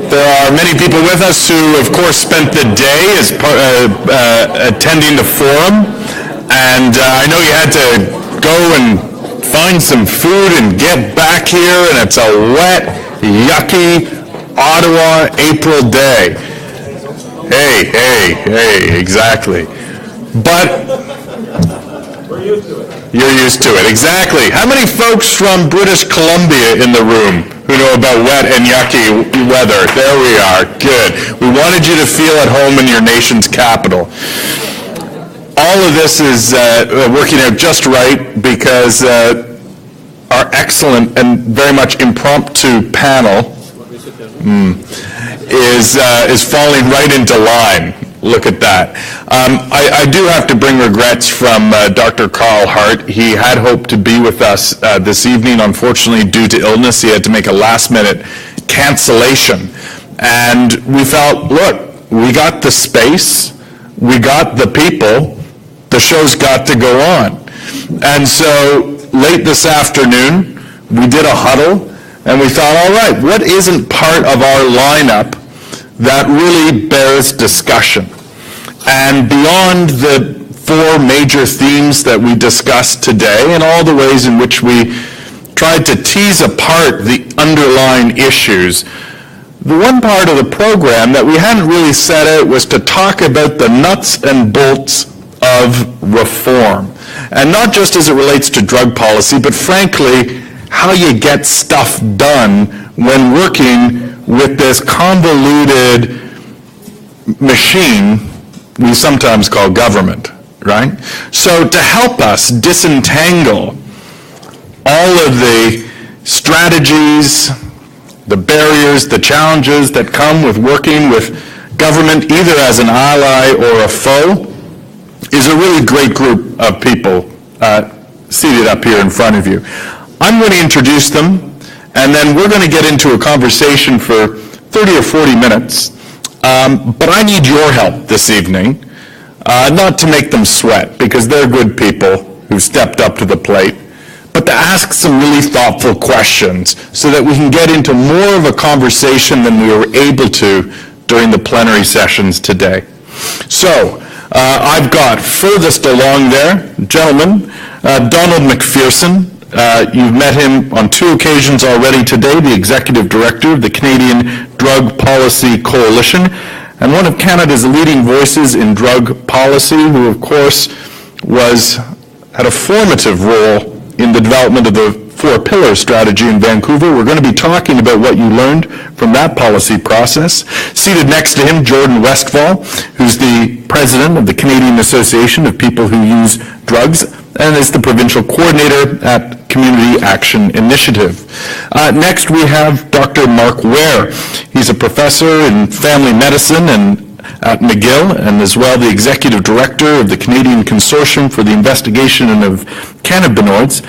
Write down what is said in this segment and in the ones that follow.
There are many people with us who, of course, spent the day as attending the forum, and I know you had to go and find some food and get back here, and it's a wet, yucky Ottawa April day. Hey, exactly. But we're used to it. You're used to it, exactly. How many folks from British Columbia in the room who know about wet and yucky weather? There we are, good. We wanted you to feel at home in your nation's capital. All of this is working out just right because our excellent and very much impromptu panel is falling right into line. Look at that. I do have to bring regrets from Dr. Carl Hart. He had hoped to be with us this evening. Unfortunately, due to illness, he had to make a last-minute cancellation. And we felt, look, we got the space, we got the people, the show's got to go on. And so late this afternoon, we did a huddle, and we thought, all right, what isn't part of our lineup that really bears discussion? And beyond the four major themes that we discussed today and all the ways in which we tried to tease apart the underlying issues, the one part of the program that we hadn't really set out was to talk about the nuts and bolts of reform. And not just as it relates to drug policy, but frankly, how you get stuff done when working with this convoluted machine we sometimes call government, right? So to help us disentangle all of the strategies, the barriers, the challenges that come with working with government either as an ally or a foe is a really great group of people seated up here in front of you. I'm going to introduce them, and then we're going to get into a conversation for 30 or 40 minutes. But I need your help this evening, not to make them sweat, because they're good people who stepped up to the plate, but to ask some really thoughtful questions so that we can get into more of a conversation than we were able to during the plenary sessions today. So, I've got furthest along there, gentlemen, Donald McPherson. You've met him on 2 occasions already today, the Executive Director of the Canadian Drug Policy Coalition, and one of Canada's leading voices in drug policy, who of course had a formative role in the development of the 4-pillar strategy in Vancouver. We're going to be talking about what you learned from that policy process. Seated next to him, Jordan Westfall, who's the president of the Canadian Association of People Who Use Drugs and is the provincial coordinator at Community Action Initiative. Next, we have Dr. Mark Ware. He's a professor in family medicine at McGill, and as well the executive director of the Canadian Consortium for the Investigation of Cannabinoids.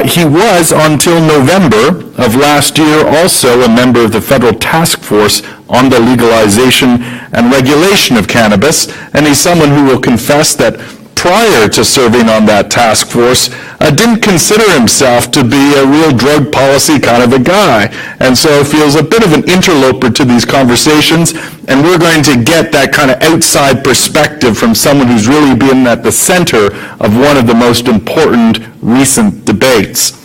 He was, until November of last year, also a member of the Federal Task Force on the Legalization and Regulation of Cannabis, and he's someone who will confess that prior to serving on that task force, didn't consider himself to be a real drug policy kind of a guy, and so feels a bit of an interloper to these conversations, and we're going to get that kind of outside perspective from someone who's really been at the center of one of the most important recent debates.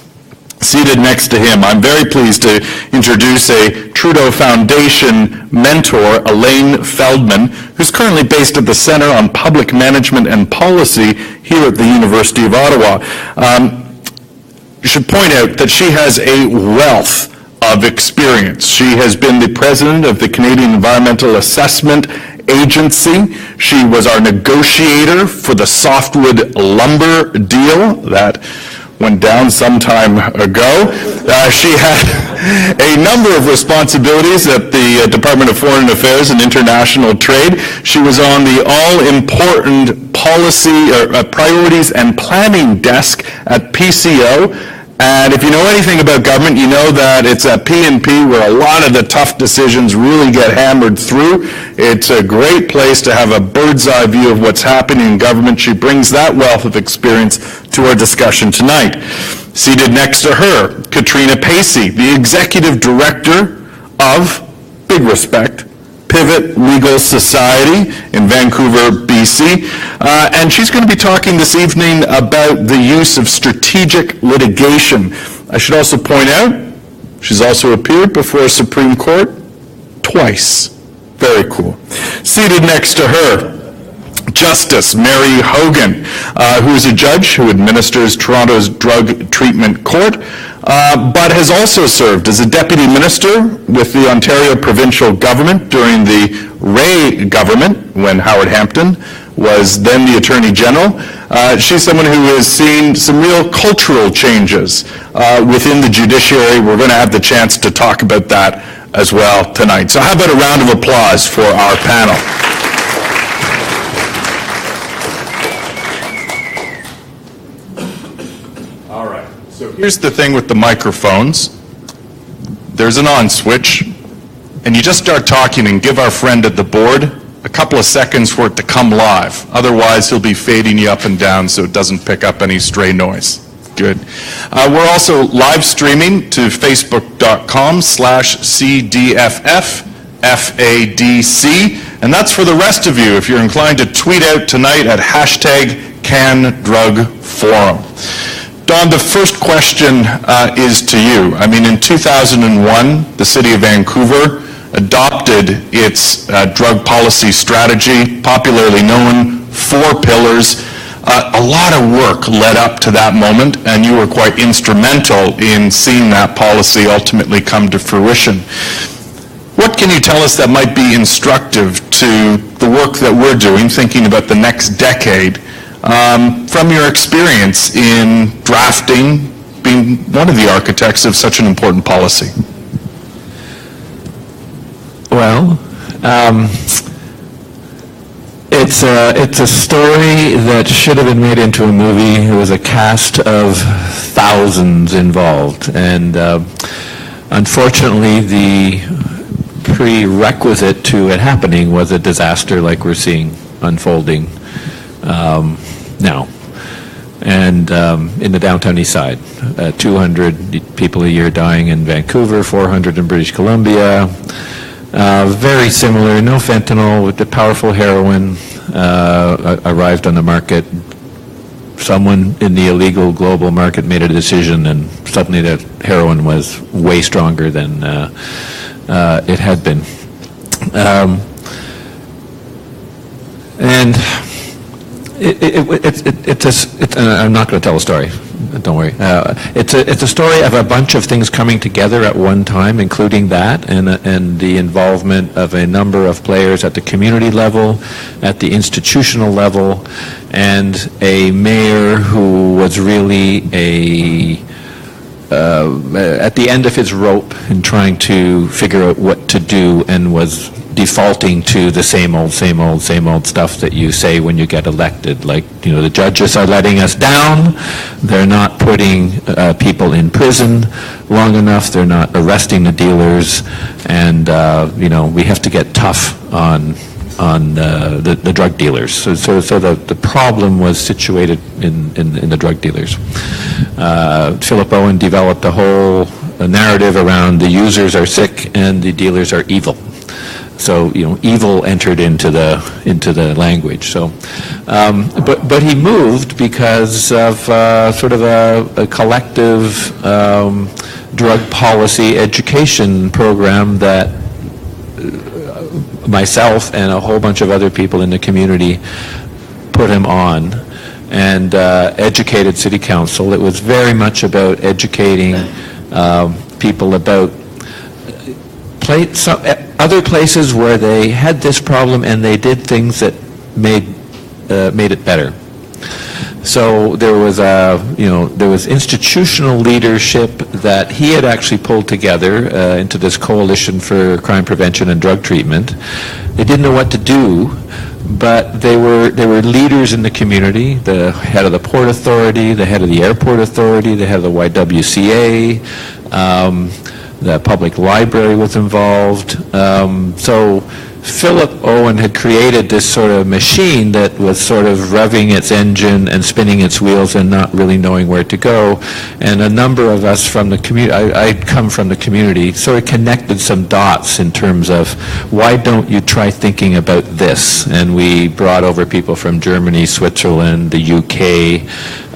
Seated next to him, I'm very pleased to introduce a Trudeau Foundation mentor, Elaine Feldman, who's currently based at the Centre on Public Management and Policy here at the University of Ottawa. You should point out that she has a wealth of experience. She has been the president of the Canadian Environmental Assessment Agency. She was our negotiator for the softwood lumber deal that went down some time ago. She had a number of responsibilities at the Department of Foreign Affairs and International Trade. She was on the all-important policy priorities and planning desk at PCO. And if you know anything about government, you know that it's at P&P where a lot of the tough decisions really get hammered through. It's a great place to have a bird's eye view of what's happening in government. She brings that wealth of experience to our discussion tonight. Seated next to her, Katrina Pacey, the Executive Director of big respect, Pivot Legal Society in Vancouver, BC. And she's going to be talking this evening about the use of strategic litigation. I should also point out, she's also appeared before a Supreme Court twice. Very cool. Seated next to her, Justice Mary Hogan, who is a judge who administers Toronto's Drug Treatment Court, but has also served as a deputy minister with the Ontario provincial government during the Ray government, when Howard Hampton was then the Attorney General. She's someone who has seen some real cultural changes within the judiciary. We're going to have the chance to talk about that as well tonight. So how about a round of applause for our panel? All right. So here's the thing with the microphones. There's an on switch, and you just start talking and give our friend at the board a couple of seconds for it to come live. Otherwise, he'll be fading you up and down so it doesn't pick up any stray noise. Good. We're also live streaming to facebook.com/CDFFFADC, and that's for the rest of you if you're inclined to tweet out tonight at #CanDrugForum. Don, the first question is to you. I mean, in 2001, the City of Vancouver adopted its drug policy strategy, popularly known, 4 pillars. A lot of work led up to that moment, and you were quite instrumental in seeing that policy ultimately come to fruition. What can you tell us that might be instructive to the work that we're doing, thinking about the next decade, from your experience in drafting, being one of the architects of such an important policy? Well, it's a story that should have been made into a movie. It was a cast of thousands involved, and unfortunately, the prerequisite to it happening was a disaster like we're seeing unfolding now. And in the downtown east side, 200 people a year dying in Vancouver, 400 in British Columbia. Very similar, no fentanyl, with the powerful heroin arrived on the market. Someone in the illegal global market made a decision, and suddenly that heroin was way stronger than it had been. I'm not going to tell a story. Don't worry. It's a story of a bunch of things coming together at one time, including that, and the involvement of a number of players at the community level, at the institutional level, and a mayor who was really at the end of his rope in trying to figure out what to do, and was defaulting to the same old stuff that you say when you get elected. Like, you know, the judges are letting us down, they're not putting people in prison long enough, they're not arresting the dealers, and you know, we have to get tough on the drug dealers. So the problem was situated in the drug dealers. Philip Owen developed a whole narrative around the users are sick and the dealers are evil. So, you know, evil entered into the language. So, but he moved because of sort of a collective drug policy education program that myself and a whole bunch of other people in the community put him on, and educated City Council. It was very much about educating people about other places where they had this problem and they did things that made it better. So there was institutional leadership that he had actually pulled together into this coalition for crime prevention and drug treatment. They didn't know what to do, but they were leaders in the community. The head of the Port Authority, the head of the Airport Authority, the head of the YWCA. The public library was involved. So Philip Owen had created this sort of machine that was sort of revving its engine and spinning its wheels and not really knowing where to go. And a number of us from the community, I come from the community, sort of connected some dots in terms of why don't you try thinking about this? And we brought over people from Germany, Switzerland, the UK,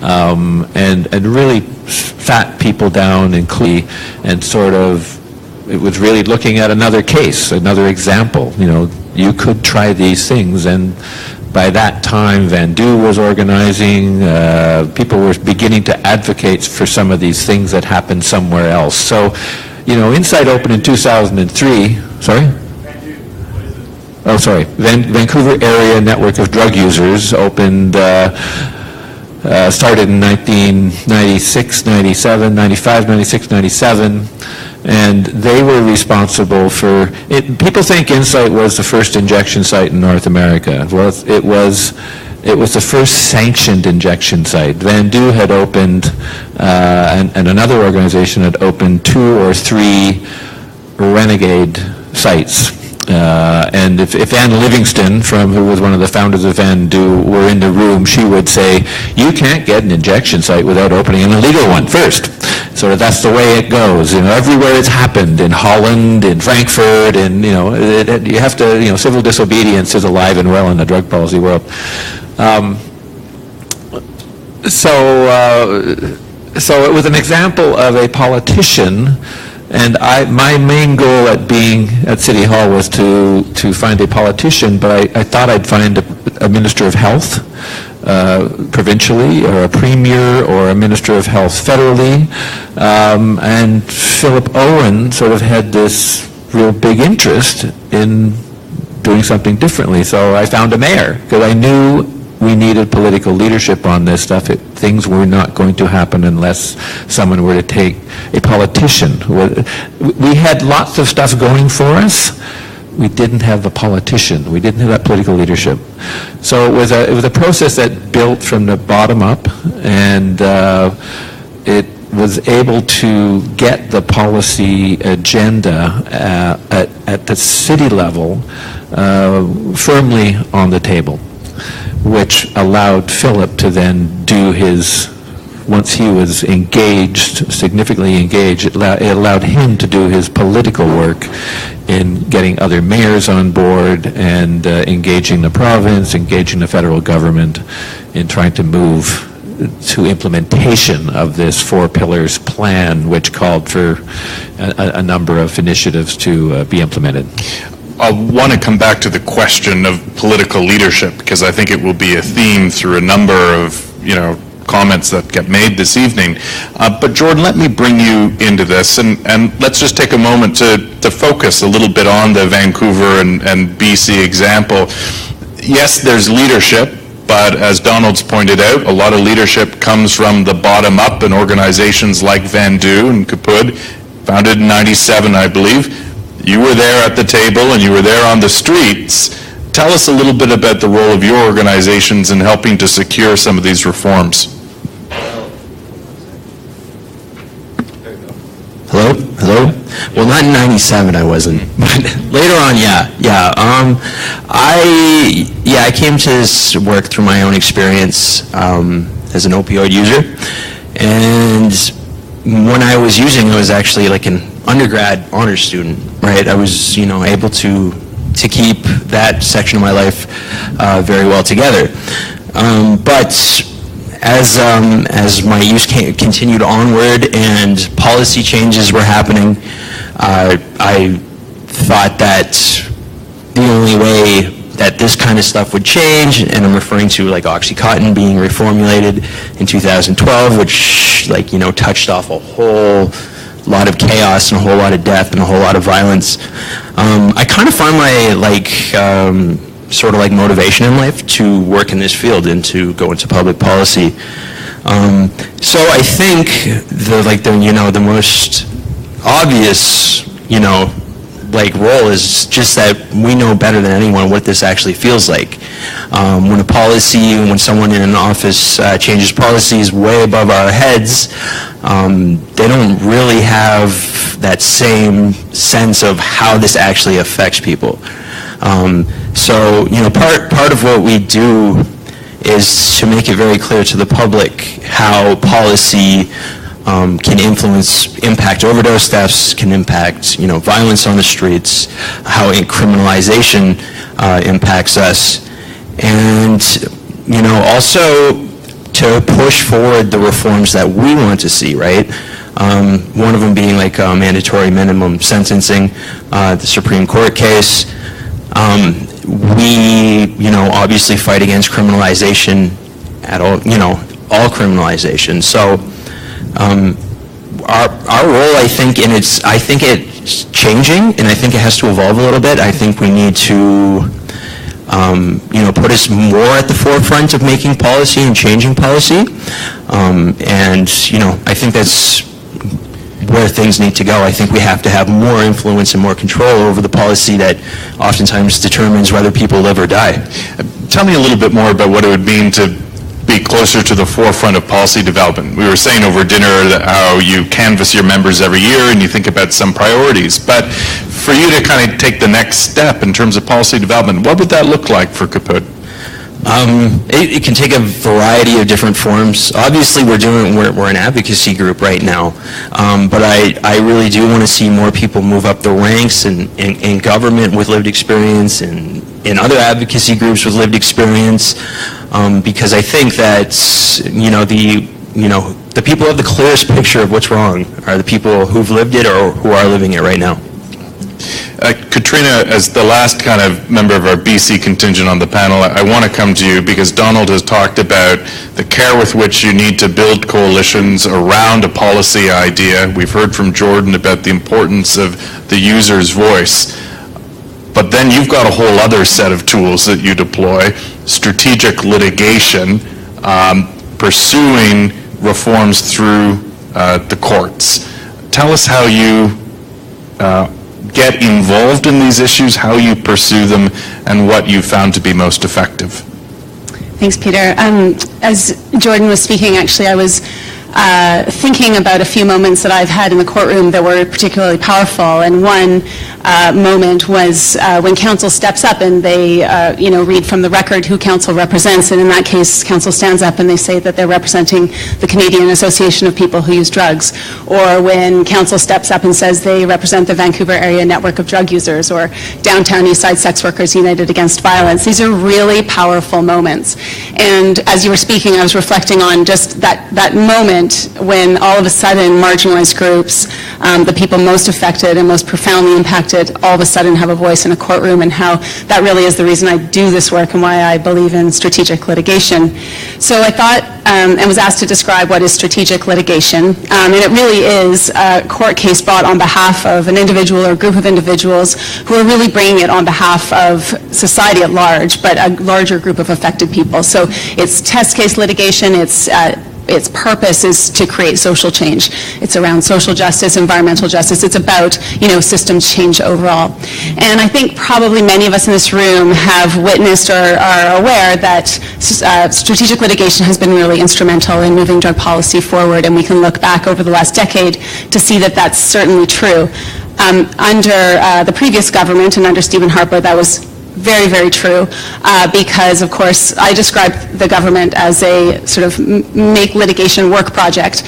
and really sat people down and sort of, it was really looking at another case, another example. You know, you could try these things, and by that time, Van Du was organizing. People were beginning to advocate for some of these things that happened somewhere else. So, you know, Insight opened in 2003. Sorry? Oh, sorry. Vancouver Area Network of Drug Users opened. Started in 1996, 97, 95, 96, 97. And they were responsible for it. People think Insight was the first injection site in North America. Well, it was the first sanctioned injection site. Van Du had opened, and another organization had opened 2 or 3 renegade sites. And if Anne Livingston, who was one of the founders of Van Du, were in the room, she would say, you can't get an injection site without opening an illegal one first. So that's the way it goes. You know, everywhere it's happened, in Holland, in Frankfurt, and, you know, you have to, you know, civil disobedience is alive and well in the drug policy world. So it was an example of a politician. And my main goal at being at City Hall was to find a politician, but I thought I'd find a Minister of Health provincially, or a Premier, or a Minister of Health federally. And Philip Owen sort of had this real big interest in doing something differently. So I found a mayor, because I knew we needed political leadership on this stuff. Things were not going to happen unless someone were to take a politician. We had lots of stuff going for us. We didn't have a politician. We didn't have that political leadership. So it was a process that built from the bottom up, and it was able to get the policy agenda at the city level firmly on the table, which allowed Philip to then do his, once he was engaged, significantly engaged, it allowed him to do his political work in getting other mayors on board and engaging the province, engaging the federal government in trying to move to implementation of this 4 pillars plan, which called for a number of initiatives to be implemented. I want to come back to the question of political leadership, because I think it will be a theme through a number of, you know, comments that get made this evening. But Jordan, let me bring you into this, and let's just take a moment to focus a little bit on the Vancouver and BC example. Yes, there's leadership, but as Donald's pointed out, a lot of leadership comes from the bottom up, and organizations like Van Du and Kaput, founded in 97, I believe. You were there at the table, and you were there on the streets. Tell us a little bit about the role of your organizations in helping to secure some of these reforms. Hello? Well, not in 97, I wasn't, but later on, yeah. I came to this work through my own experience as an opioid user, and when I was using, I was actually like an undergrad honors student, right? I was, you know, able to keep that section of my life very well together. But as my use continued onward and policy changes were happening, I thought that the only way that this kind of stuff would change, and I'm referring to like OxyContin being reformulated in 2012, which, like, you know, touched off a whole lot of chaos and a whole lot of death and a whole lot of violence. I kind of find my sort of like motivation in life to work in this field and to go into public policy. So I think the most obvious, you know, like role is just that we know better than anyone what this actually feels like. When a policy, when someone in an office changes policies way above our heads, they don't really have that same sense of how this actually affects people. So, part of what we do is to make it very clear to the public how policy can impact overdose deaths, can impact, violence on the streets, how criminalization impacts us, and, also to push forward the reforms that we want to see, right? One of them being like mandatory minimum sentencing, the Supreme Court case. We, obviously fight against criminalization at all, all criminalization. So our role, I think it's changing, and I think it has to evolve a little bit. I think we need to, put us more at the forefront of making policy and changing policy. And, I think that's where things need to go. I think we have to have more influence and more control over the policy that oftentimes determines whether people live or die. Tell me a little bit more about what it would mean to be closer to the forefront of policy development. We were saying over dinner that how you canvass your members every year and you think about some priorities, but for you to kind of take the next step in terms of policy development, what would that look like for Kaput? It can take a variety of different forms. Obviously, we're an advocacy group right now, but I really do want to see more people move up the ranks in government with lived experience and in other advocacy groups with lived experience, because I think that the people who have the clearest picture of what's wrong are the people who've lived it or who are living it right now. Katrina, as the last kind of member of our BC contingent on the panel, I want to come to you because Donald has talked about the care with which you need to build coalitions around a policy idea. We've heard from Jordan about the importance of the user's voice. But then you've got a whole other set of tools that you deploy, strategic litigation, pursuing reforms through the courts. Tell us how you get involved in these issues, how you pursue them, and what you found to be most effective. Thanks, Peter. As Jordan was speaking, actually, I was thinking about a few moments that I've had in the courtroom that were particularly powerful, and one moment was when counsel steps up and they, read from the record who counsel represents, and in that case, counsel stands up and they say that they're representing the Canadian Association of People Who Use Drugs, or when counsel steps up and says they represent the Vancouver Area Network of Drug Users, or Downtown Eastside Sex Workers United Against Violence. These are really powerful moments, and as you were speaking, I was reflecting on just that moment when all of a sudden marginalized groups, the people most affected and most profoundly impacted, all of a sudden have a voice in a courtroom, and how that really is the reason I do this work and why I believe in strategic litigation. So I thought, and was asked to describe what is strategic litigation, and it really is a court case brought on behalf of an individual or a group of individuals who are really bringing it on behalf of society at large, but a larger group of affected people. So it's test case litigation, its purpose is to create social change. It's around social justice, environmental justice. It's about, system change overall. And I think probably many of us in this room have witnessed or are aware that strategic litigation has been really instrumental in moving drug policy forward, and we can look back over the last decade to see that that's certainly true. Under the previous government and under Stephen Harper, that was very, very true, because, of course, I described the government as a sort of make litigation work project,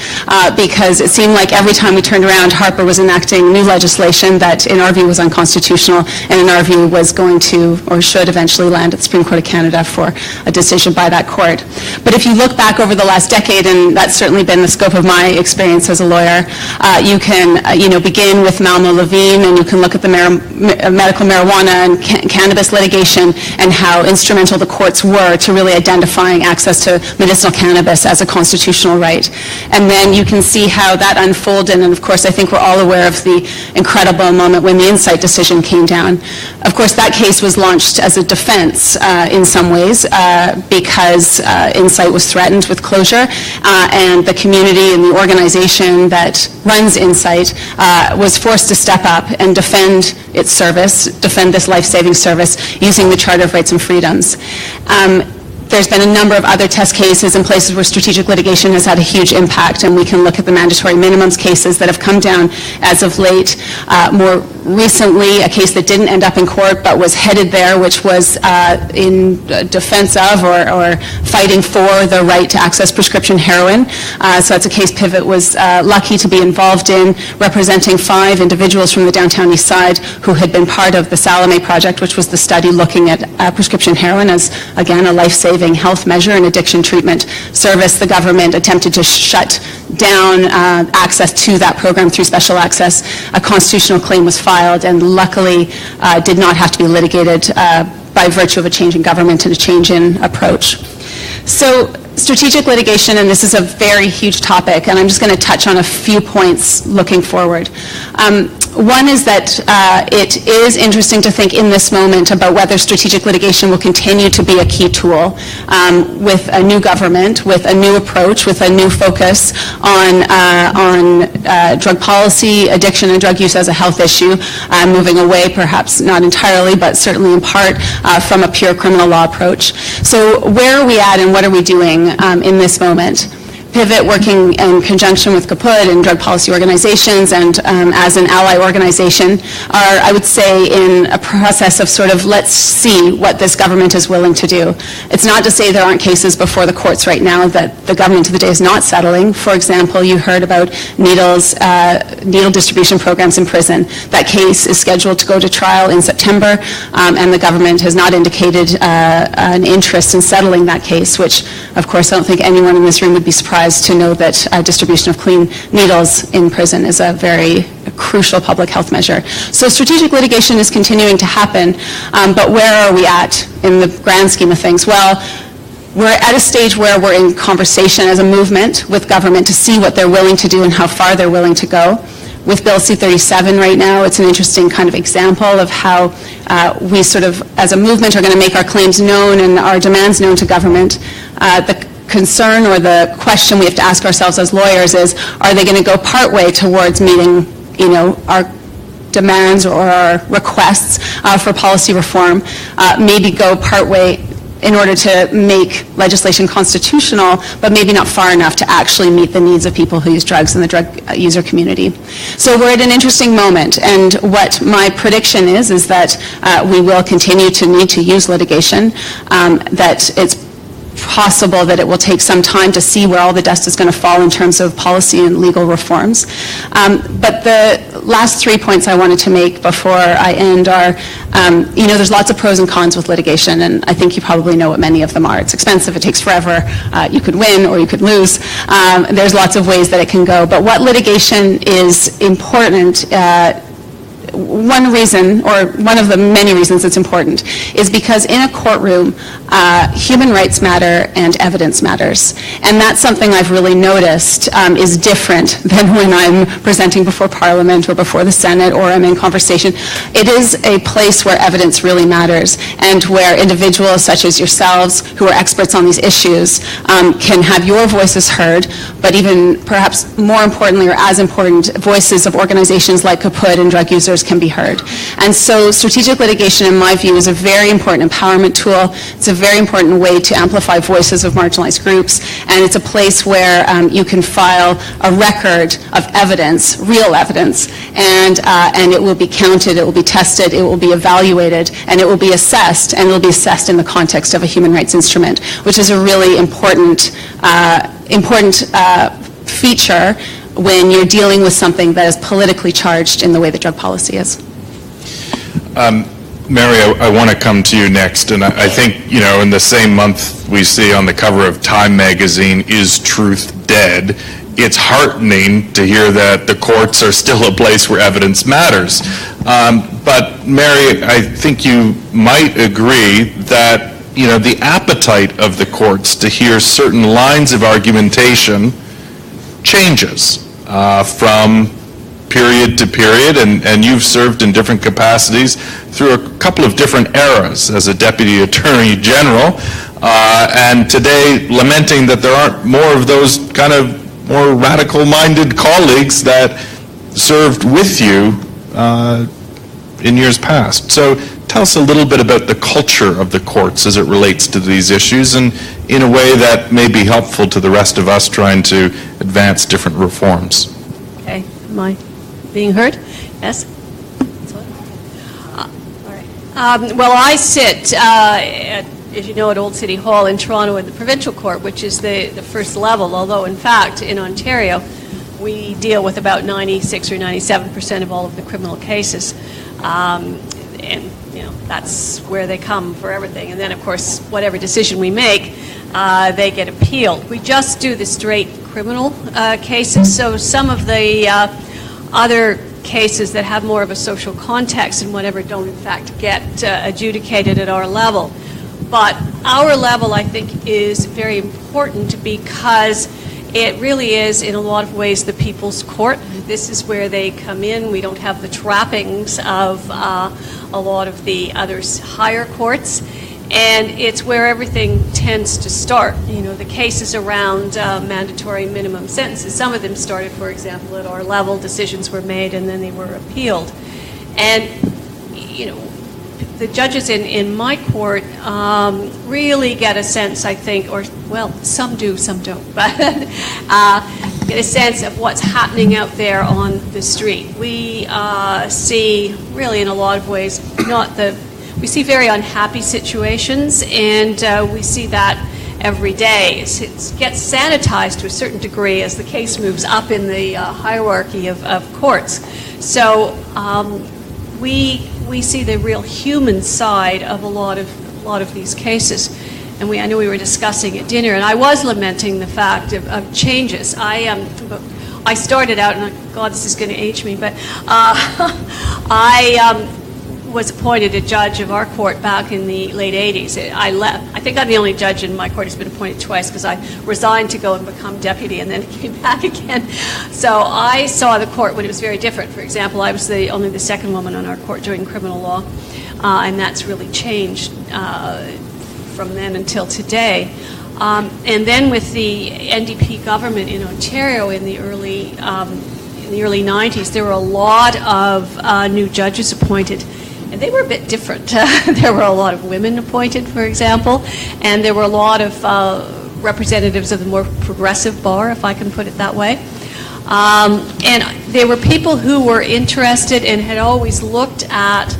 because it seemed like every time we turned around, Harper was enacting new legislation that, in our view, was unconstitutional, and in our view, was going to or should eventually land at the Supreme Court of Canada for a decision by that court. But if you look back over the last decade, and that's certainly been the scope of my experience as a lawyer, you can, begin with Malmo Levine, and you can look at the medical marijuana and cannabis litigation and how instrumental the courts were to really identifying access to medicinal cannabis as a constitutional right. And then you can see how that unfolded, and of course I think we're all aware of the incredible moment when the Insight decision came down. Of course that case was launched as a defense in some ways because Insight was threatened with closure, and the community and the organization that runs Insight was forced to step up and defend its service, defend this life-saving service using the Charter of Rights and Freedoms. There's been a number of other test cases in places where strategic litigation has had a huge impact, and we can look at the mandatory minimums cases that have come down as of late. More Recently, a case that didn't end up in court but was headed there, which was in defense of or fighting for the right to access prescription heroin. So that's a case Pivot was lucky to be involved in, representing 5 individuals from the downtown east side who had been part of the Salome Project, which was the study looking at prescription heroin as, again, a life-saving health measure and addiction treatment service. The government attempted to shut down access to that program through special access. A constitutional claim was filed and luckily did not have to be litigated by virtue of a change in government and a change in approach. So strategic litigation, and this is a very huge topic, and I'm just going to touch on a few points looking forward. One is that it is interesting to think in this moment about whether strategic litigation will continue to be a key tool with a new government, with a new approach, with a new focus on drug policy, addiction and drug use as a health issue, moving away perhaps not entirely, but certainly in part from a pure criminal law approach. So where are we at and what are we doing in this moment? Pivot, working in conjunction with Kaput and drug policy organizations and as an ally organization, are, I would say, in a process of sort of let's see what this government is willing to do. It's not to say there aren't cases before the courts right now that the government of the day is not settling. For example, you heard about needle distribution programs in prison. That case is scheduled to go to trial in September, and the government has not indicated an interest in settling that case, which, of course, I don't think anyone in this room would be surprised to know that distribution of clean needles in prison is a very crucial public health measure. So strategic litigation is continuing to happen, but where are we at in the grand scheme of things? Well, we're at a stage where we're in conversation as a movement with government to see what they're willing to do and how far they're willing to go. With Bill C-37 right now, it's an interesting kind of example of how we sort of, as a movement, are going to make our claims known and our demands known to government. The concern or the question we have to ask ourselves as lawyers is, are they going to go partway towards meeting, our demands or our requests for policy reform, maybe go partway in order to make legislation constitutional, but maybe not far enough to actually meet the needs of people who use drugs in the drug user community. So we're at an interesting moment, and what my prediction is that we will continue to need to use litigation, that it's possible that it will take some time to see where all the dust is going to fall in terms of policy and legal reforms. But the last 3 points I wanted to make before I end are, there's lots of pros and cons with litigation, and I think you probably know what many of them are. It's expensive, it takes forever, you could win or you could lose. There's lots of ways that it can go. But what litigation is important, one reason, or one of the many reasons it's important, is because in a courtroom, human rights matter and evidence matters. And that's something I've really noticed is different than when I'm presenting before Parliament or before the Senate or I'm in conversation. It is a place where evidence really matters and where individuals such as yourselves, who are experts on these issues, can have your voices heard, but even perhaps more importantly or as important, voices of organizations like Kaput and drug users can be heard. And so strategic litigation, in my view, is a very important empowerment tool. It's a very important way to amplify voices of marginalized groups, and it's a place where you can file a record of evidence, real evidence, and it will be counted, it will be tested, it will be evaluated, and it will be assessed, and it will be assessed in the context of a human rights instrument, which is a really important feature when you're dealing with something that is politically charged in the way that drug policy is. Mary, I want to come to you next, and I think, in the same month we see on the cover of Time magazine, Is Truth Dead? It's heartening to hear that the courts are still a place where evidence matters. But Mary, I think you might agree that, the appetite of the courts to hear certain lines of argumentation changes from period to period, and you've served in different capacities through a couple of different eras as a Deputy Attorney General, and today lamenting that there aren't more of those kind of more radical-minded colleagues that served with you in years past. So tell us a little bit about the culture of the courts as it relates to these issues, and in a way that may be helpful to the rest of us trying to advance different reforms. Okay, am I being heard? Yes? Well, I sit, as you know, at Old City Hall in Toronto in the Provincial Court, which is the first level, although in fact in Ontario we deal with about 96 or 97% of all of the criminal cases. And, you know, that's where they come for everything. And then, of course, whatever decision we make, they get appealed. We just do the straight criminal cases, so some of the other cases that have more of a social context and whatever don't in fact get adjudicated at our level. But our level, I think, is very important because it really is, in a lot of ways, the people's court. This is where they come in. We don't have the trappings of a lot of the other higher courts. And it's where everything tends to start. You know, the cases around mandatory minimum sentences, some of them started, for example, at our level. Decisions were made and then they were appealed. And, you know, the judges in my court really get a sense, I think, or, well, some do, some don't, but get a sense of what's happening out there on the street. We see, really, in a lot of ways, we see very unhappy situations, and we see that every day. It gets sanitized to a certain degree as the case moves up in the hierarchy of courts. So we see the real human side of a lot of these cases. And I know we were discussing at dinner, and I was lamenting the fact of changes. I started out, and God, this is going to age me, but I was appointed a judge of our court back in the late 80s. I left. I think I'm the only judge in my court who's been appointed twice because I resigned to go and become deputy and then came back again. So I saw the court when it was very different. For example, I was only the second woman on our court doing criminal law, and that's really changed from then until today. And then with the NDP government in Ontario in the early 90s, there were a lot of new judges appointed. And they were a bit different. There were a lot of women appointed, for example, and there were a lot of representatives of the more progressive bar, if I can put it that way. And there were people who were interested and had always looked at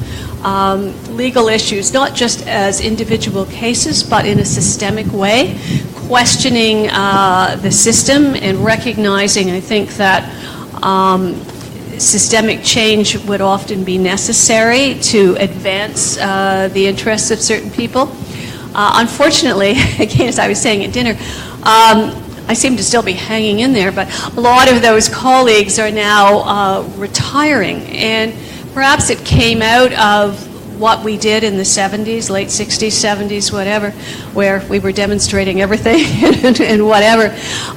legal issues, not just as individual cases, but in a systemic way, questioning the system and recognizing, I think, that systemic change would often be necessary to advance the interests of certain people. Unfortunately, again, as I was saying at dinner, I seem to still be hanging in there, but a lot of those colleagues are now retiring, and perhaps it came out of what we did in the 70s, late 60s, 70s, whatever, where we were demonstrating everything and whatever,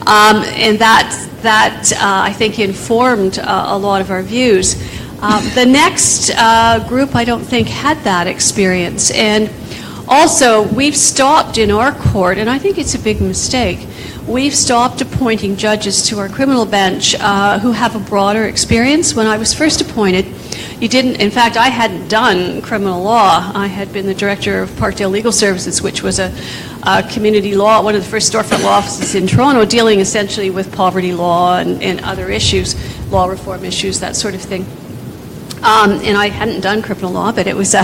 and that I think informed a lot of our views. The next group, I don't think, had that experience, and also we've stopped in our court, and I think it's a big mistake, we've stopped appointing judges to our criminal bench who have a broader experience. When I was first appointed, in fact, I hadn't done criminal law. I had been the director of Parkdale Legal Services, which was a community law, one of the first storefront law offices in Toronto, dealing essentially with poverty law and other issues, law reform issues, that sort of thing. And I hadn't done criminal law, but it was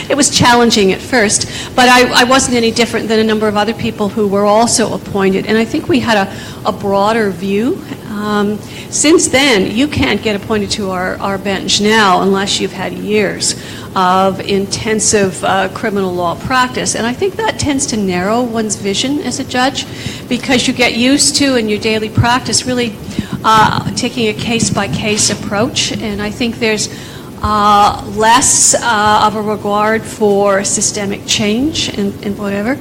it was challenging at first. But I wasn't any different than a number of other people who were also appointed. And I think we had a broader view. Since then, you can't get appointed to our bench now unless you've had years of intensive criminal law practice. And I think that tends to narrow one's vision as a judge, because you get used to, in your daily practice, really taking a case-by-case approach. And I think there's less of a regard for systemic change and whatever.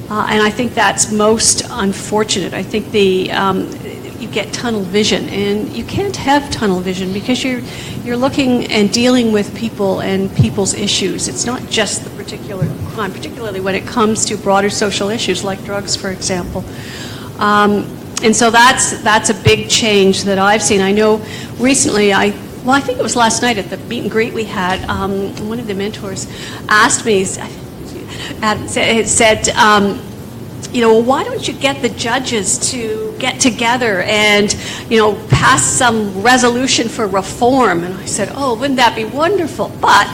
And I think that's most unfortunate. I think you get tunnel vision, and you can't have tunnel vision because you're looking and dealing with people and people's issues. It's not just the particular crime, particularly when it comes to broader social issues like drugs, for example. And so that's a big change that I've seen. I know recently, I think it was last night at the meet and greet we had, one of the mentors asked me, Adam said, why don't you get the judges to get together and, pass some resolution for reform? And I said, oh, wouldn't that be wonderful? But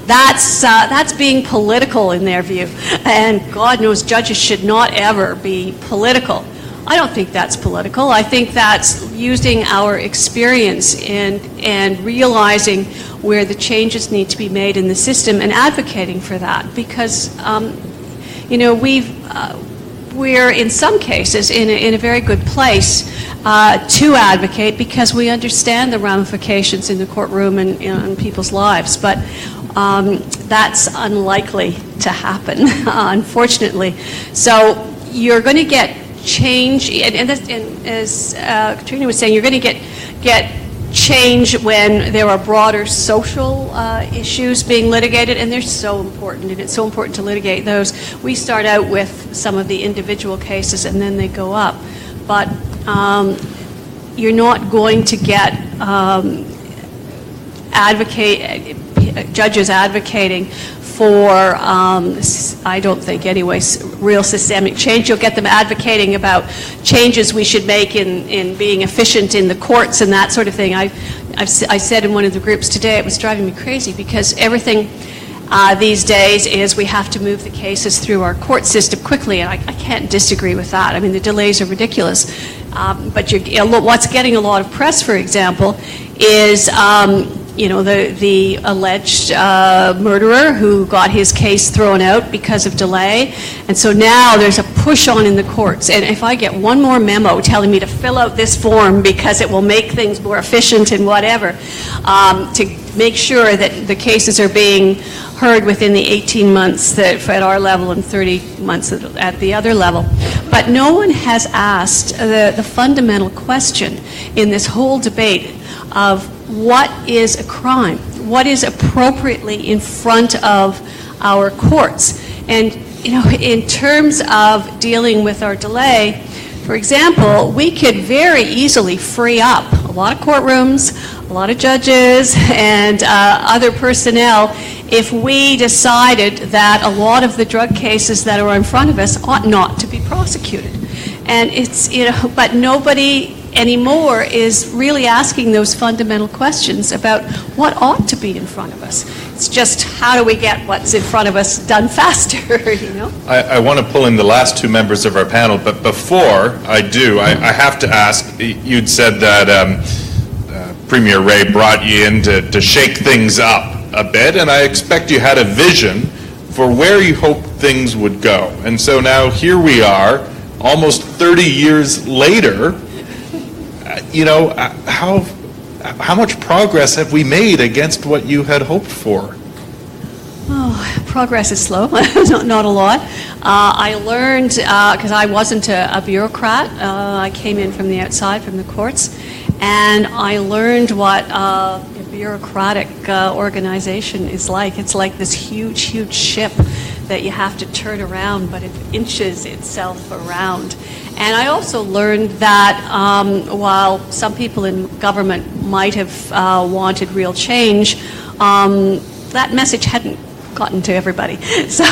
that's being political in their view. And God knows judges should not ever be political. I don't think that's political. I think that's using our experience and realizing where the changes need to be made in the system and advocating for that. Because, we're in some cases in a very good place to advocate because we understand the ramifications in the courtroom and in people's lives. But that's unlikely to happen, unfortunately. So you're going to get change, and as Katrina was saying, you're going to get change when there are broader social issues being litigated, and they're so important, and it's so important to litigate those. We start out with some of the individual cases, and then they go up. But you're not going to get judges advocating for, I don't think anyway, real systemic change. You'll get them advocating about changes we should make in being efficient in the courts and that sort of thing. I said in one of the groups today, it was driving me crazy because everything these days is we have to move the cases through our court system quickly, and I can't disagree with that. I mean, the delays are ridiculous. But what's getting a lot of press, for example, is the alleged murderer who got his case thrown out because of delay. And so now there's a push on in the courts. And if I get one more memo telling me to fill out this form because it will make things more efficient and whatever, to make sure that the cases are being heard within the 18 months that at our level and 30 months at the other level. But no one has asked the fundamental question in this whole debate of what is a crime? What is appropriately in front of our courts? And, in terms of dealing with our delay, for example, we could very easily free up a lot of courtrooms, a lot of judges, and other personnel if we decided that a lot of the drug cases that are in front of us ought not to be prosecuted. And it's, but nobody anymore is really asking those fundamental questions about what ought to be in front of us. It's just how do we get what's in front of us done faster, I want to pull in the last two members of our panel, but before I do, I have to ask, you'd said that Premier Ray brought you in to shake things up a bit, and I expect you had a vision for where you hoped things would go. And so now here we are, almost 30 years later. How much progress have we made against what you had hoped for? Oh, progress is slow, not a lot. I learned, because I wasn't a bureaucrat, I came in from the outside, from the courts, and I learned what a bureaucratic organization is like. It's like this huge, huge ship that you have to turn around, but it inches itself around. And I also learned that while some people in government might have wanted real change, that message hadn't gotten to everybody. So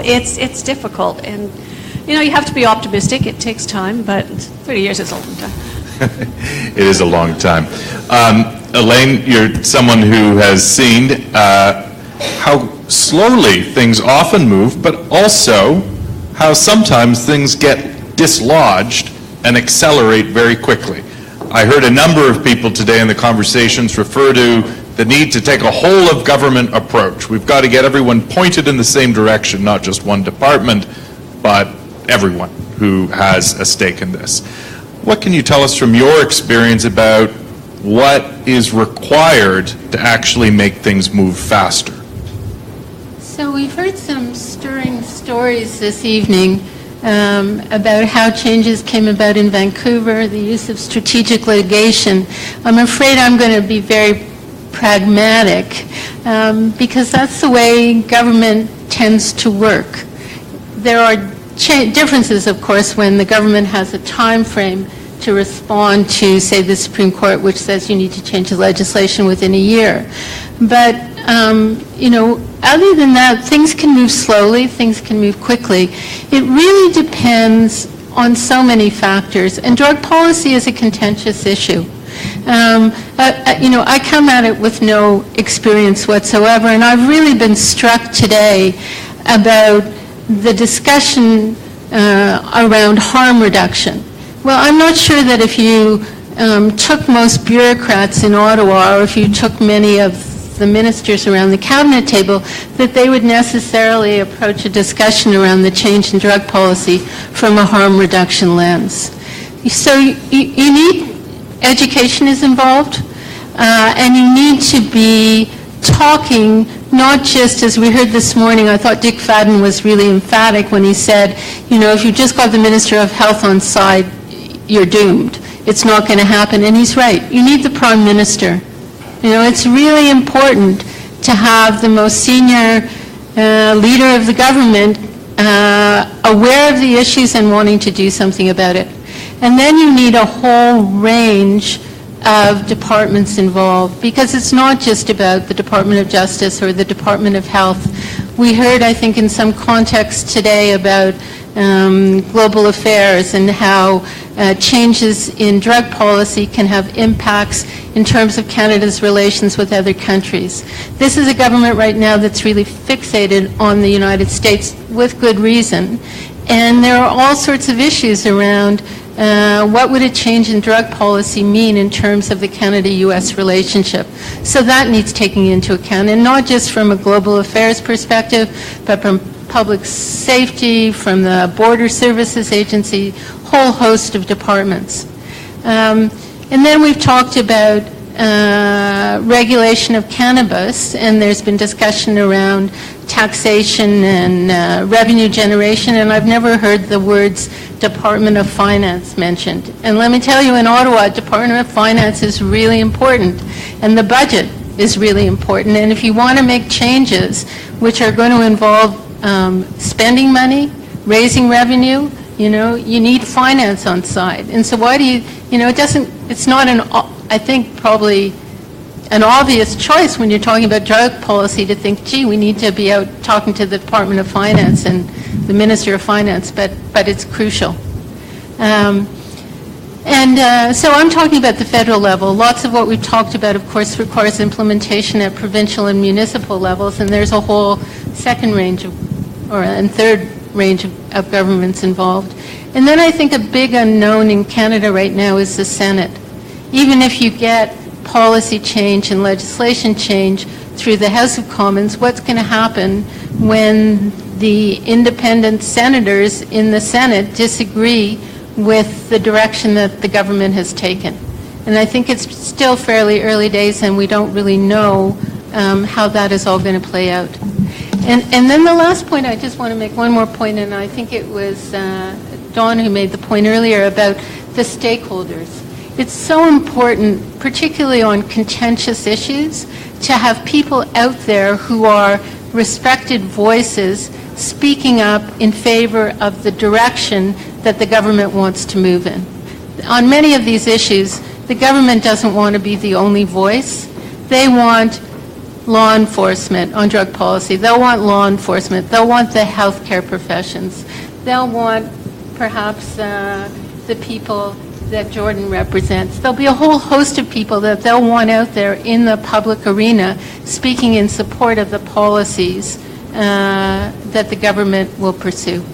it's difficult. And, you have to be optimistic. It takes time, but 30 years is a long time. It is a long time. Elaine, you're someone who has seen how slowly things often move, but also how sometimes things get dislodged and accelerate very quickly. I heard a number of people today in the conversations refer to the need to take a whole of government approach. We've got to get everyone pointed in the same direction, not just one department, but everyone who has a stake in this. What can you tell us from your experience about what is required to actually make things move faster? So we've heard some stirring stories this evening about how changes came about in Vancouver, the use of strategic litigation. I'm afraid I'm going to be very pragmatic because that's the way government tends to work. There are differences, of course, when the government has a time frame to respond to, say, the Supreme Court, which says you need to change the legislation within a year. But other than that, things can move slowly, things can move quickly. It really depends on so many factors, and drug policy is a contentious issue. I come at it with no experience whatsoever, and I've really been struck today about the discussion around harm reduction. Well, I'm not sure that if you took most bureaucrats in Ottawa, or if you took many of the ministers around the cabinet table, that they would necessarily approach a discussion around the change in drug policy from a harm reduction lens. So you need, education is involved, and you need to be talking, not just, as we heard this morning, I thought Dick Fadden was really emphatic when he said, if you just got the Minister of Health on side, you're doomed. It's not going to happen. And he's right. You need the Prime Minister. It's really important to have the most senior leader of the government aware of the issues and wanting to do something about it. And then you need a whole range of departments involved, because it's not just about the Department of Justice or the Department of Health. We heard, I think, in some context today about global affairs and how changes in drug policy can have impacts in terms of Canada's relations with other countries. This is a government right now that's really fixated on the United States with good reason, and there are all sorts of issues around what would a change in drug policy mean in terms of the Canada-U.S. relationship. So that needs taking into account, and not just from a global affairs perspective, but from public safety, from the Border Services Agency, whole host of departments. And then we've talked about regulation of cannabis, and there's been discussion around taxation and revenue generation, and I've never heard the words Department of Finance mentioned. And let me tell you, in Ottawa, Department of Finance is really important, and the budget is really important. And if you want to make changes which are going to involve spending money, raising revenue, you need finance on side. And so why do you, it's not I think probably an obvious choice when you're talking about drug policy to think, gee, we need to be out talking to the Department of Finance and the Minister of Finance, but it's crucial. So I'm talking about the federal level. Lots of what we've talked about, of course, requires implementation at provincial and municipal levels, and there's a whole second range and third range of governments involved. And then I think a big unknown in Canada right now is the Senate. Even if you get policy change and legislation change through the House of Commons, what's going to happen when the independent senators in the Senate disagree with the direction that the government has taken? And I think it's still fairly early days, and we don't really know how that is all going to play out. And then the last point, I just want to make one more point, and I think it was Dawn who made the point earlier about the stakeholders. It's so important, particularly on contentious issues, to have people out there who are respected voices speaking up in favor of the direction that the government wants to move in. On many of these issues, the government doesn't want to be the only voice. They want law enforcement on drug policy. They'll want law enforcement. They'll want the healthcare professions. They'll want perhaps the people that Jordan represents. There'll be a whole host of people that they'll want out there in the public arena speaking in support of the policies that the government will pursue.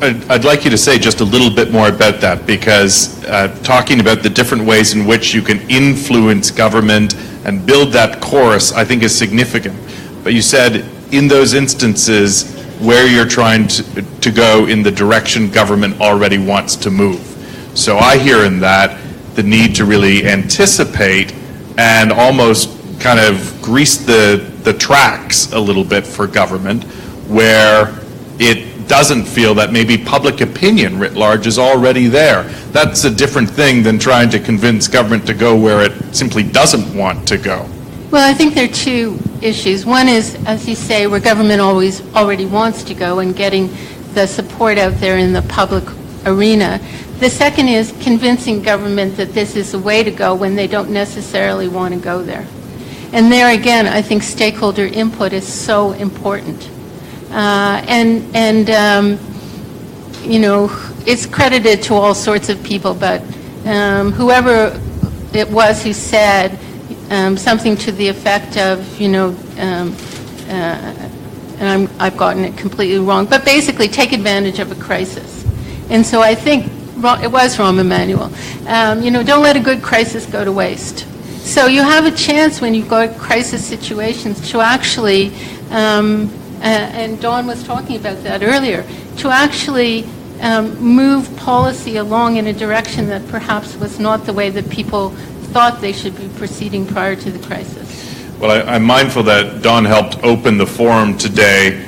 I'd like you to say just a little bit more about that, because talking about the different ways in which you can influence government and build that chorus, I think, is significant. But you said in those instances where you're trying to go in the direction government already wants to move. So I hear in that the need to really anticipate and almost kind of grease the tracks a little bit for government, where it doesn't feel that maybe public opinion writ large is already there. That's a different thing than trying to convince government to go where it simply doesn't want to go. Well, I think there are two issues. One is, as you say, where government already wants to go and getting the support out there in the public arena. The second is convincing government that this is the way to go when they don't necessarily want to go there. And there again, I think stakeholder input is so important. It's credited to all sorts of people, but whoever it was who said something to the effect of, and I've gotten it completely wrong, but basically take advantage of a crisis. And so I think it was Rahm Emanuel. Don't let a good crisis go to waste. So you have a chance when you've got crisis situations to actually, and Dawn was talking about that earlier, to actually move policy along in a direction that perhaps was not the way that people thought they should be proceeding prior to the crisis. Well, I'm mindful that Dawn helped open the forum today,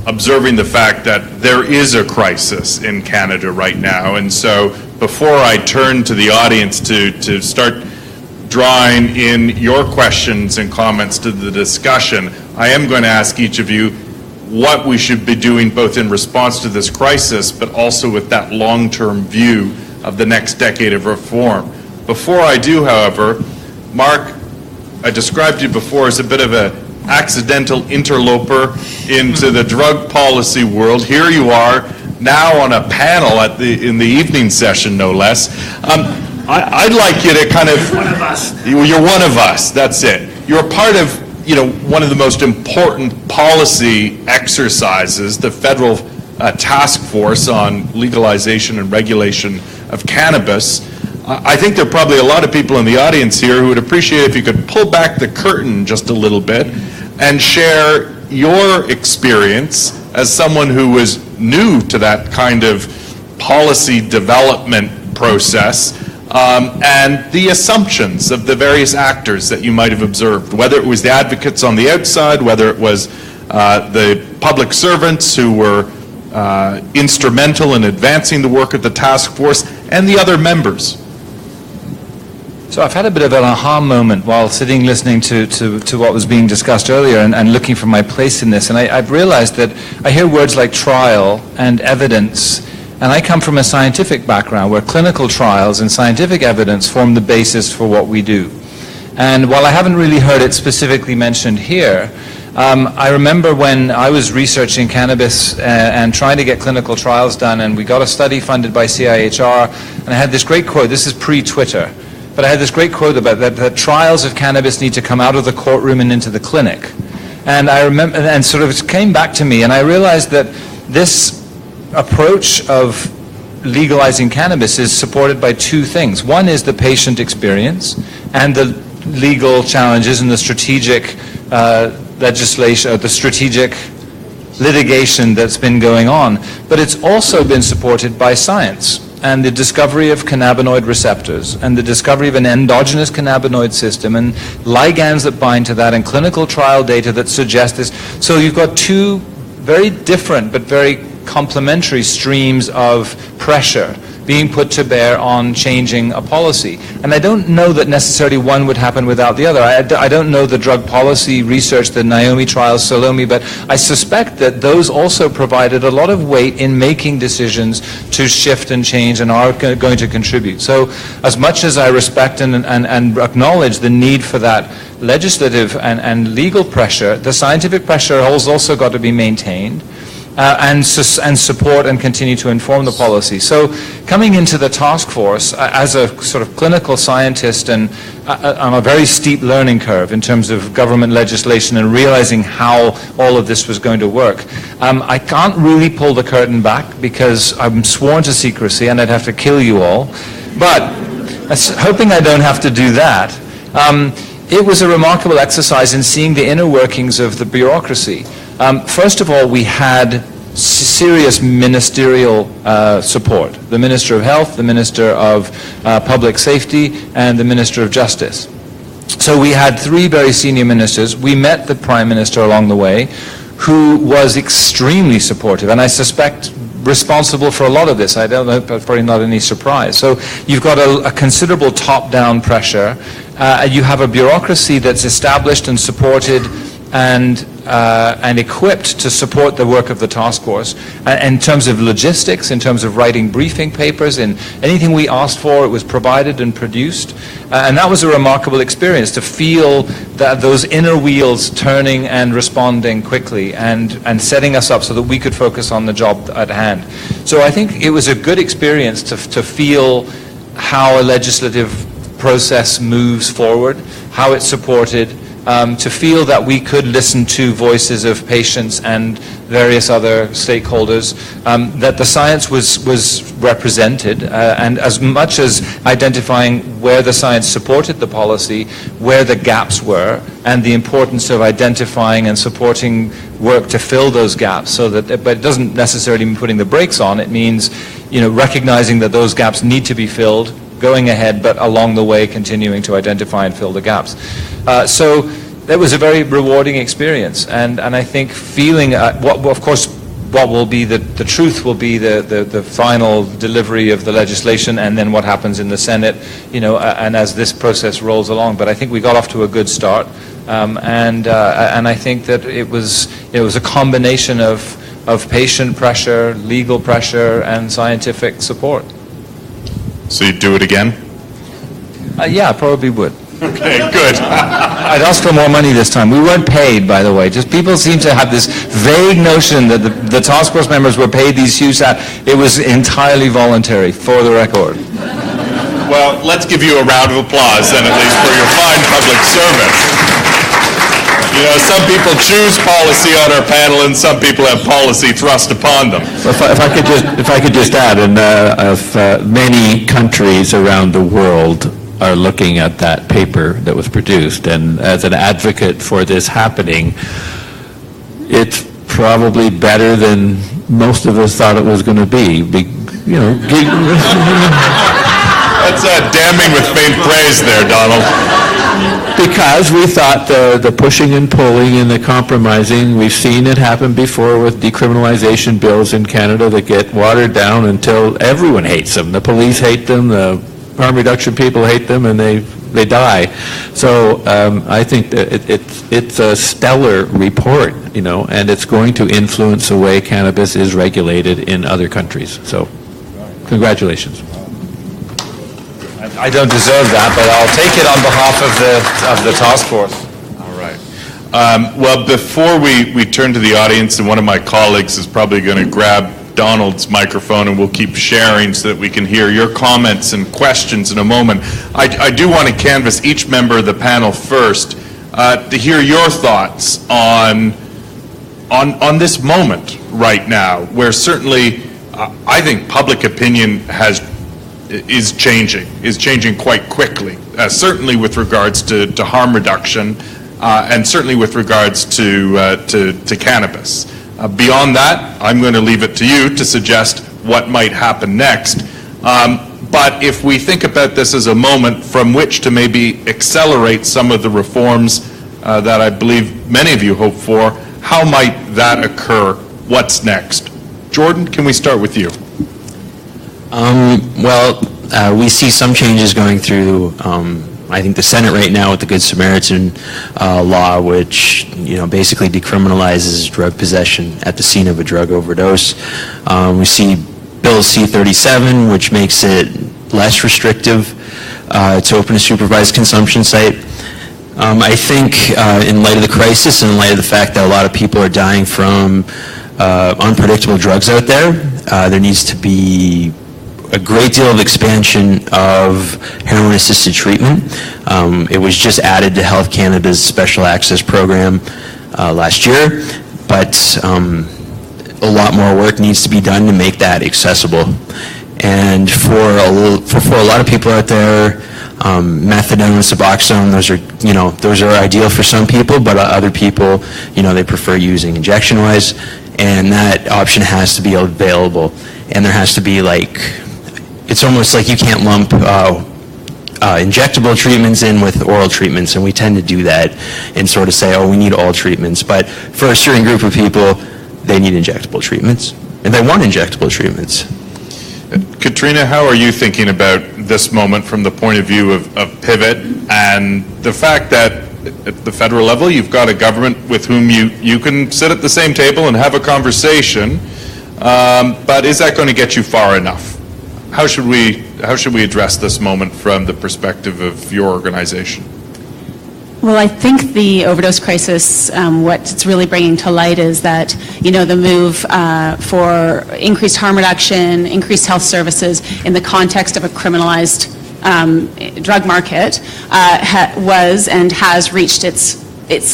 observing the fact that there is a crisis in Canada right now. And so before I turn to the audience to start drawing in your questions and comments to the discussion, I am going to ask each of you what we should be doing both in response to this crisis, but also with that long-term view of the next decade of reform. Before I do, however, Mark, I described you before as a bit of an accidental interloper into the drug policy world. Here you are now on a panel in the evening session, no less. I'd like you to kind of... One of us. You're one of us, that's it. You're part of, one of the most important policy exercises, the federal task force on legalization and regulation of cannabis. I think there are probably a lot of people in the audience here who would appreciate if you could pull back the curtain just a little bit and share your experience as someone who was new to that kind of policy development process, and the assumptions of the various actors that you might have observed, whether it was the advocates on the outside, whether it was the public servants who were instrumental in advancing the work of the task force, and the other members. So I've had a bit of an aha moment while sitting listening to what was being discussed earlier and looking for my place in this. And I've realized that I hear words like trial and evidence, and I come from a scientific background where clinical trials and scientific evidence form the basis for what we do. And while I haven't really heard it specifically mentioned here, I remember when I was researching cannabis and trying to get clinical trials done, and we got a study funded by CIHR, and I had this great quote. This is pre-Twitter. But I had this great quote about that trials of cannabis need to come out of the courtroom and into the clinic. And I remember, and sort of it came back to me, and I realized that this approach of legalizing cannabis is supported by two things. One is the patient experience and the legal challenges and the strategic legislation, the strategic litigation that's been going on. But it's also been supported by science and the discovery of cannabinoid receptors and the discovery of an endogenous cannabinoid system and ligands that bind to that and clinical trial data that suggest this. So you've got two very different but very complementary streams of pressure being put to bear on changing a policy. And I don't know that necessarily one would happen without the other. I don't know the drug policy research, the Naomi trials, Salome, but I suspect that those also provided a lot of weight in making decisions to shift and change and are going to contribute. So as much as I respect and acknowledge the need for that legislative and legal pressure, the scientific pressure has also got to be maintained. And support and continue to inform the policy. So coming into the task force as a sort of clinical scientist and on a very steep learning curve in terms of government legislation and realizing how all of this was going to work, I can't really pull the curtain back because I'm sworn to secrecy and I'd have to kill you all. But hoping I don't have to do that, it was a remarkable exercise in seeing the inner workings of the bureaucracy. First of all, we had serious ministerial support. The Minister of Health, the Minister of Public Safety, and the Minister of Justice. So we had three very senior ministers. We met the Prime Minister along the way, who was extremely supportive, and I suspect responsible for a lot of this. I don't know, but probably not any surprise. So you've got a considerable top-down pressure. You have a bureaucracy that's established and supported and and equipped to support the work of the task force. In terms of logistics, in terms of writing briefing papers, in anything we asked for, it was provided and produced. And that was a remarkable experience, to feel that those inner wheels turning and responding quickly and setting us up so that we could focus on the job at hand. So I think it was a good experience to feel how a legislative process moves forward, how it's supported, to feel that we could listen to voices of patients and various other stakeholders, that the science was represented, and as much as identifying where the science supported the policy, where the gaps were, and the importance of identifying and supporting work to fill those gaps, so that, but it doesn't necessarily mean putting the brakes on. It means, recognizing that those gaps need to be filled, going ahead, but along the way continuing to identify and fill the gaps. So that was a very rewarding experience, and I think feeling, what will be the truth will be the final delivery of the legislation, and then what happens in the Senate, and as this process rolls along. But I think we got off to a good start, and I think that it was a combination of patient pressure, legal pressure, and scientific support. So you'd do it again? Yeah, I probably would. Okay, good. I'd ask for more money this time. We weren't paid, by the way. Just people seem to have this vague notion that the task force members were paid these huge salaries. It was entirely voluntary, for the record. Well, let's give you a round of applause then, at least, for your fine public service. Some people choose policy on our panel, and some people have policy thrust upon them. If I could just add, many countries around the world are looking at that paper that was produced, and as an advocate for this happening, it's probably better than most of us thought it was going to be. That's damning with faint praise there, Donald. Because we thought the pushing and pulling and the compromising, we've seen it happen before with decriminalization bills in Canada that get watered down until everyone hates them. The police hate them, the harm reduction people hate them, and they die. So I think that it's a stellar report, and it's going to influence the way cannabis is regulated in other countries. So congratulations. I don't deserve that, but I'll take it on behalf of the task force. All right. Well, before we turn to the audience, and one of my colleagues is probably going to grab Donald's microphone, and we'll keep sharing so that we can hear your comments and questions in a moment. I do want to canvass each member of the panel first to hear your thoughts on this moment right now, where certainly I think public opinion is changing quite quickly, certainly with regards to harm reduction, and certainly with regards to cannabis. Beyond that, I'm going to leave it to you to suggest what might happen next. But if we think about this as a moment from which to maybe accelerate some of the reforms that I believe many of you hope for, how might that occur? What's next? Jordan, can we start with you? We see some changes going through, I think, the Senate right now with the Good Samaritan law, which basically decriminalizes drug possession at the scene of a drug overdose. We see Bill C-37, which makes it less restrictive to open a supervised consumption site. I think in light of the crisis and in light of the fact that a lot of people are dying from unpredictable drugs out there needs to be a great deal of expansion of heroin-assisted treatment. It was just added to Health Canada's Special Access Program last year, but a lot more work needs to be done to make that accessible. And for a lot of people out there, methadone and Suboxone, those are ideal for some people, but other people, they prefer using injection-wise, and that option has to be available. And there has to be it's almost like you can't lump injectable treatments in with oral treatments, and we tend to do that and sort of say, we need all treatments. But for a certain group of people, they need injectable treatments, and they want injectable treatments. Katrina, how are you thinking about this moment from the point of view of pivot and the fact that at the federal level, you've got a government with whom you can sit at the same table and have a conversation, but is that going to get you far enough? How should we address this moment from the perspective of your organization? Well, I think the overdose crisis, what it's really bringing to light is that, the move for increased harm reduction, increased health services in the context of a criminalized drug market was and has reached its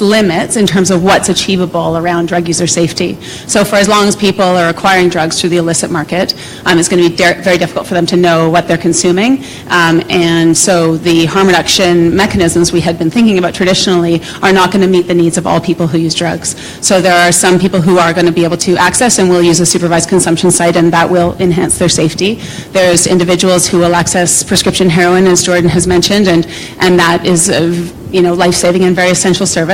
limits in terms of what's achievable around drug user safety. So for as long as people are acquiring drugs through the illicit market, it's going to be very difficult for them to know what they're consuming. And so the harm reduction mechanisms we had been thinking about traditionally are not going to meet the needs of all people who use drugs. So there are some people who are going to be able to access and will use a supervised consumption site, and that will enhance their safety. There's individuals who will access prescription heroin, as Jordan has mentioned, and that is life-saving and very essential service.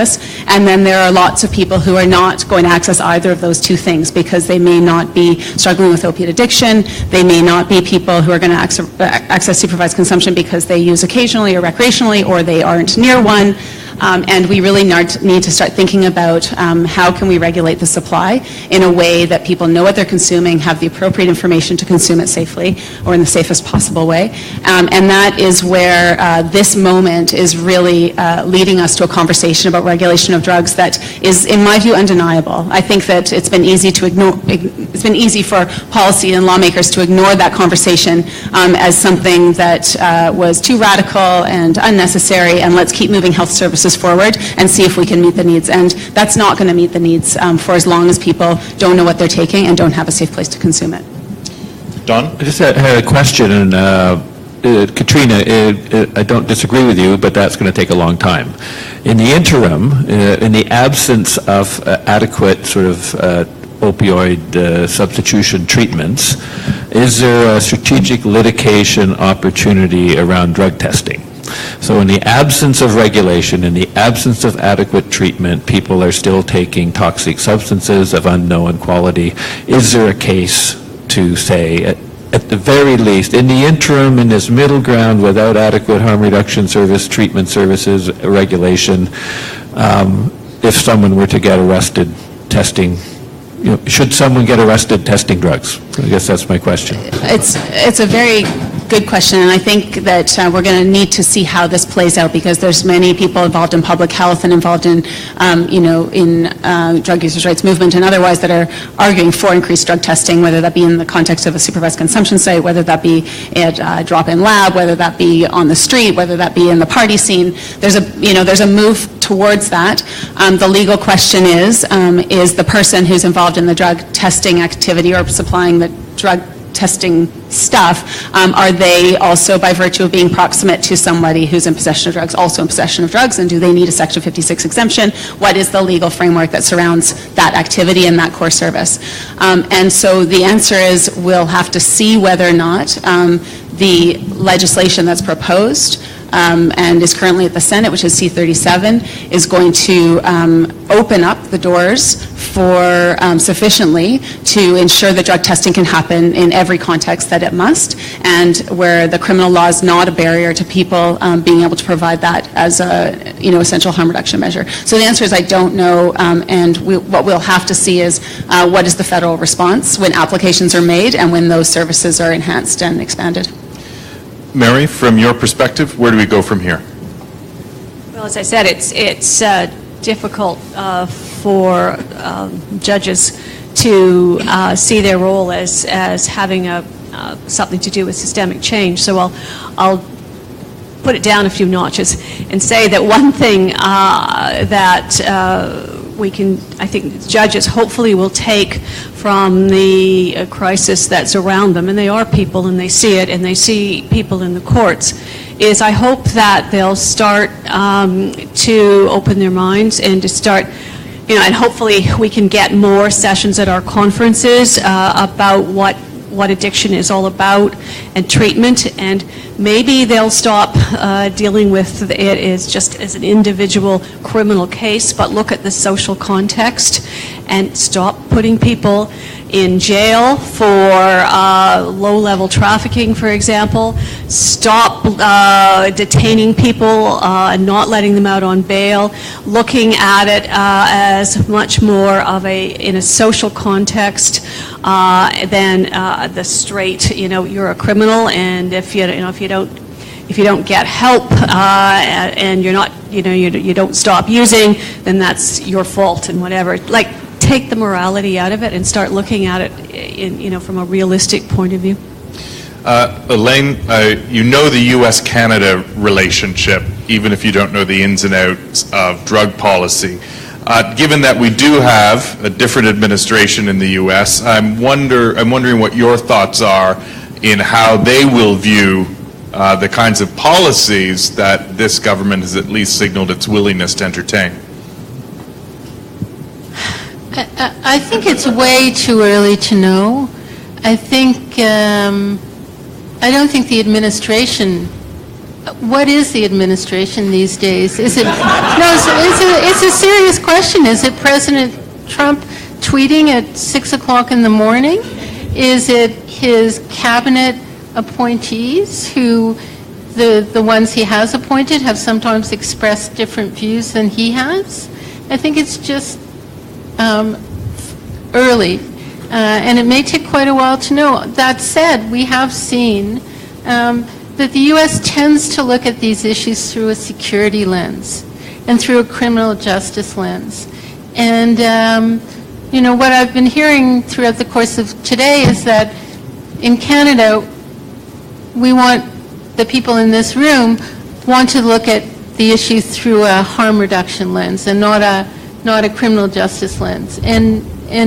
And then there are lots of people who are not going to access either of those two things because they may not be struggling with opiate addiction. They may not be people who are going to access supervised consumption because they use occasionally or recreationally, or they aren't near one. And we really need to start thinking about how can we regulate the supply in a way that people know what they're consuming, have the appropriate information to consume it safely or in the safest possible way. And that is where this moment is really leading us to a conversation about regulation of drugs that is, in my view, undeniable. I think that it's been easy to ignore. It's been easy for policy and lawmakers to ignore that conversation as something that was too radical and unnecessary, and let's keep moving health services forward and see if we can meet the needs. And that's not going to meet the needs for as long as people don't know what they're taking and don't have a safe place to consume it. Don? I just had a question, and Katrina, I don't disagree with you, but that's going to take a long time. In the interim, in the absence of adequate sort of opioid substitution treatments, is there a strategic litigation opportunity around drug testing? So in the absence of regulation, in the absence of adequate treatment, people are still taking toxic substances of unknown quality. Is there a case to say, at the very least, in the interim, in this middle ground, without adequate harm reduction treatment services, regulation, if someone were to get arrested testing, should someone get arrested testing drugs? I guess that's my question. It's a very good question, and I think that we're going to need to see how this plays out, because there's many people involved in public health and involved in, drug users' rights movement and otherwise that are arguing for increased drug testing, whether that be in the context of a supervised consumption site, whether that be at a drop-in lab, whether that be on the street, whether that be in the party scene. There's a move towards that. The legal question is the person who's involved in the drug testing activity or supplying the drug testing stuff, are they also, by virtue of being proximate to somebody who's in possession of drugs, also in possession of drugs, and do they need a Section 56 exemption? What is the legal framework that surrounds that activity and that core service? And so the answer is we'll have to see whether or not the legislation that's proposed and is currently at the Senate, which is C-37, is going to open up the doors for sufficiently to ensure that drug testing can happen in every context that it must, and where the criminal law is not a barrier to people being able to provide that as a essential harm reduction measure. So the answer is I don't know, and what we'll have to see is what is the federal response when applications are made and when those services are enhanced and expanded. Mary, from your perspective, where do we go from here? Well, as I said, it's difficult for judges to see their role as having something to do with systemic change. So I'll put it down a few notches and say that one thing that I think judges hopefully will take from the crisis that's around them, and they are people and they see it and they see people in the courts, is I hope that they'll start to open their minds and to start, and hopefully we can get more sessions at our conferences about what addiction is all about and treatment, and maybe they'll stop dealing with it as just as an individual criminal case, but look at the social context and stop putting people in jail for low-level trafficking, for example, stop detaining people and not letting them out on bail, looking at it as much more of in a social context than the straight, you're a criminal, and if you don't get help and you're not, you don't stop using, then that's your fault and whatever. Like, take the morality out of it and start looking at it from a realistic point of view. Elaine, you know the U.S.-Canada relationship, even if you don't know the ins and outs of drug policy. Given that we do have a different administration in the U.S., I'm wondering what your thoughts are in how they will view the kinds of policies that this government has at least signaled its willingness to entertain. I think it's way too early to know. I don't think the administration. What is the administration these days? Is it no? It's a serious question. Is it President Trump tweeting at 6 o'clock in the morning? Is it his cabinet appointees who, the ones he has appointed, have sometimes expressed different views than he has? I think it's just early, and it may take quite a while to know. That said, we have seen that the U.S. tends to look at these issues through a security lens and through a criminal justice lens. And, what I've been hearing throughout the course of today is that in Canada, the people in this room want to look at the issue through a harm reduction lens and not a criminal justice lens. And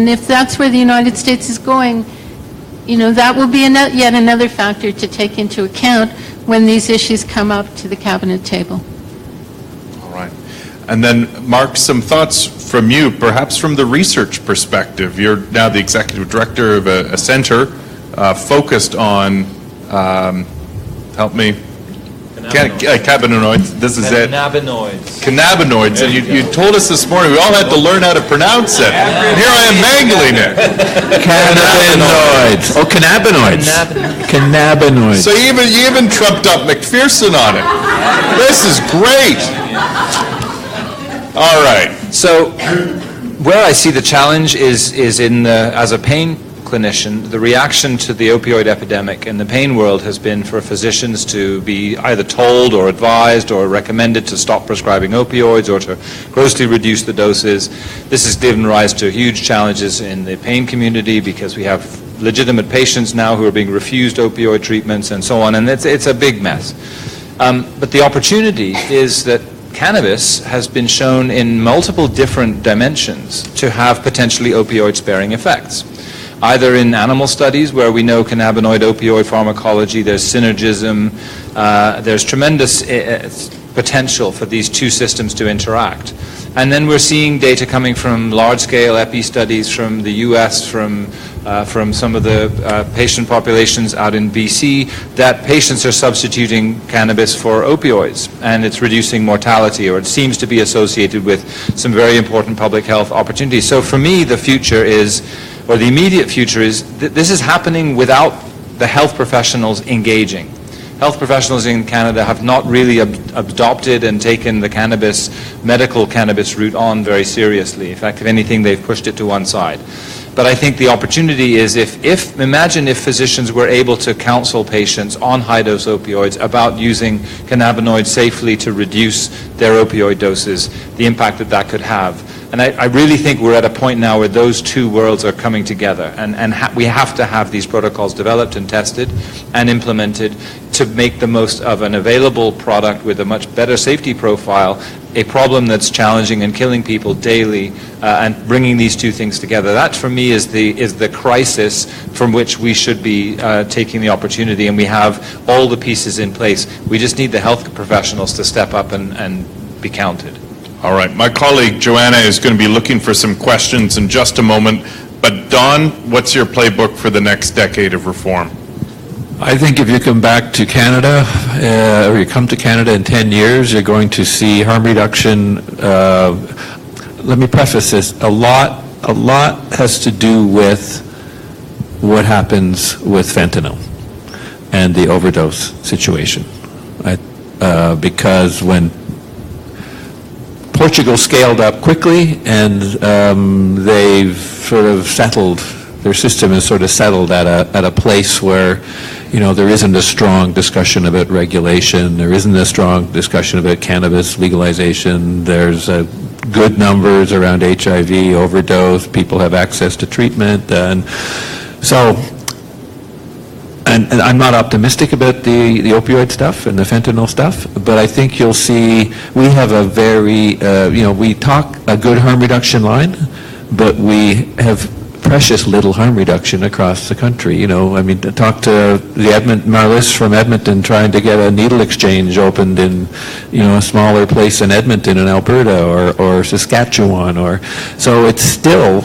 if that's where the United States is going, that will be yet another factor to take into account when these issues come up to the cabinet table. All right. And then, Mark, some thoughts from you, perhaps from the research perspective. You're now the executive director of a center focused on, help me, cannabinoids. This is it. Cannabinoids. And you told us this morning we all had to learn how to pronounce it. And here I am mangling it. Cannabinoids. Oh, cannabinoids. Cannabinoids. So you even trumped up McPherson on it. This is great. All right. So where I see the challenge is as a pain clinician, the reaction to the opioid epidemic in the pain world has been for physicians to be either told or advised or recommended to stop prescribing opioids or to grossly reduce the doses. This has given rise to huge challenges in the pain community because we have legitimate patients now who are being refused opioid treatments and so on, and it's a big mess. But the opportunity is that cannabis has been shown in multiple different dimensions to have potentially opioid-sparing effects. Either in animal studies where we know cannabinoid opioid pharmacology, there's synergism, there's tremendous potential for these two systems to interact. And then we're seeing data coming from large-scale epi studies from the US, from some of the patient populations out in BC, that patients are substituting cannabis for opioids, and it's reducing mortality, or it seems to be associated with some very important public health opportunities. So for me, the future is, or the immediate future is, this is happening without the health professionals engaging. Health professionals in Canada have not really adopted and taken the medical cannabis route on very seriously. In fact, if anything, they've pushed it to one side. But I think the opportunity is imagine if physicians were able to counsel patients on high-dose opioids about using cannabinoids safely to reduce their opioid doses, the impact that could have. And I really think we're at a point now where those two worlds are coming together, and we have to have these protocols developed and tested and implemented to make the most of an available product with a much better safety profile, a problem that's challenging and killing people daily, and bringing these two things together. That, for me, is the crisis from which we should be taking the opportunity, and we have all the pieces in place. We just need the health professionals to step up and be counted. All right. My colleague Joanna is going to be looking for some questions in just a moment. But Don, what's your playbook for the next decade of reform? I think if you come back to Canada, or you come to Canada in 10 years, you're going to see harm reduction. Let me preface this. A lot has to do with what happens with fentanyl and the overdose situation. Because when Portugal scaled up quickly and they've sort of settled, their system is sort of settled at a place where, you know, there isn't a strong discussion about regulation, there isn't a strong discussion about cannabis legalization, there's good numbers around HIV, overdose, people have access to treatment, and so, and I'm not optimistic about the opioid stuff and the fentanyl stuff, but I think you'll see, we have a very, we talk a good harm reduction line, but we have precious little harm reduction across the country. You know, I mean, talk to the Marlis from Edmonton trying to get a needle exchange opened in, you know, a smaller place in Edmonton in Alberta or Saskatchewan, or so it's still,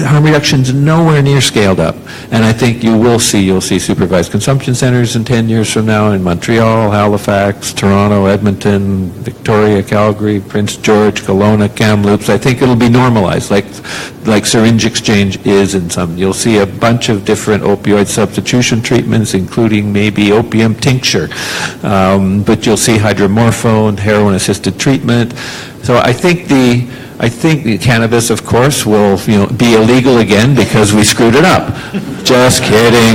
harm reduction's nowhere near scaled up. And I think you'll see supervised consumption centers in 10 years from now in Montreal, Halifax, Toronto, Edmonton, Victoria, Calgary, Prince George, Kelowna, Kamloops. I think it'll be normalized, like syringe exchange is in some. You'll see a bunch of different opioid substitution treatments, including maybe opium tincture. But you'll see hydromorphone, heroin-assisted treatment. So I think the cannabis, of course, will be illegal again because we screwed it up. Just kidding.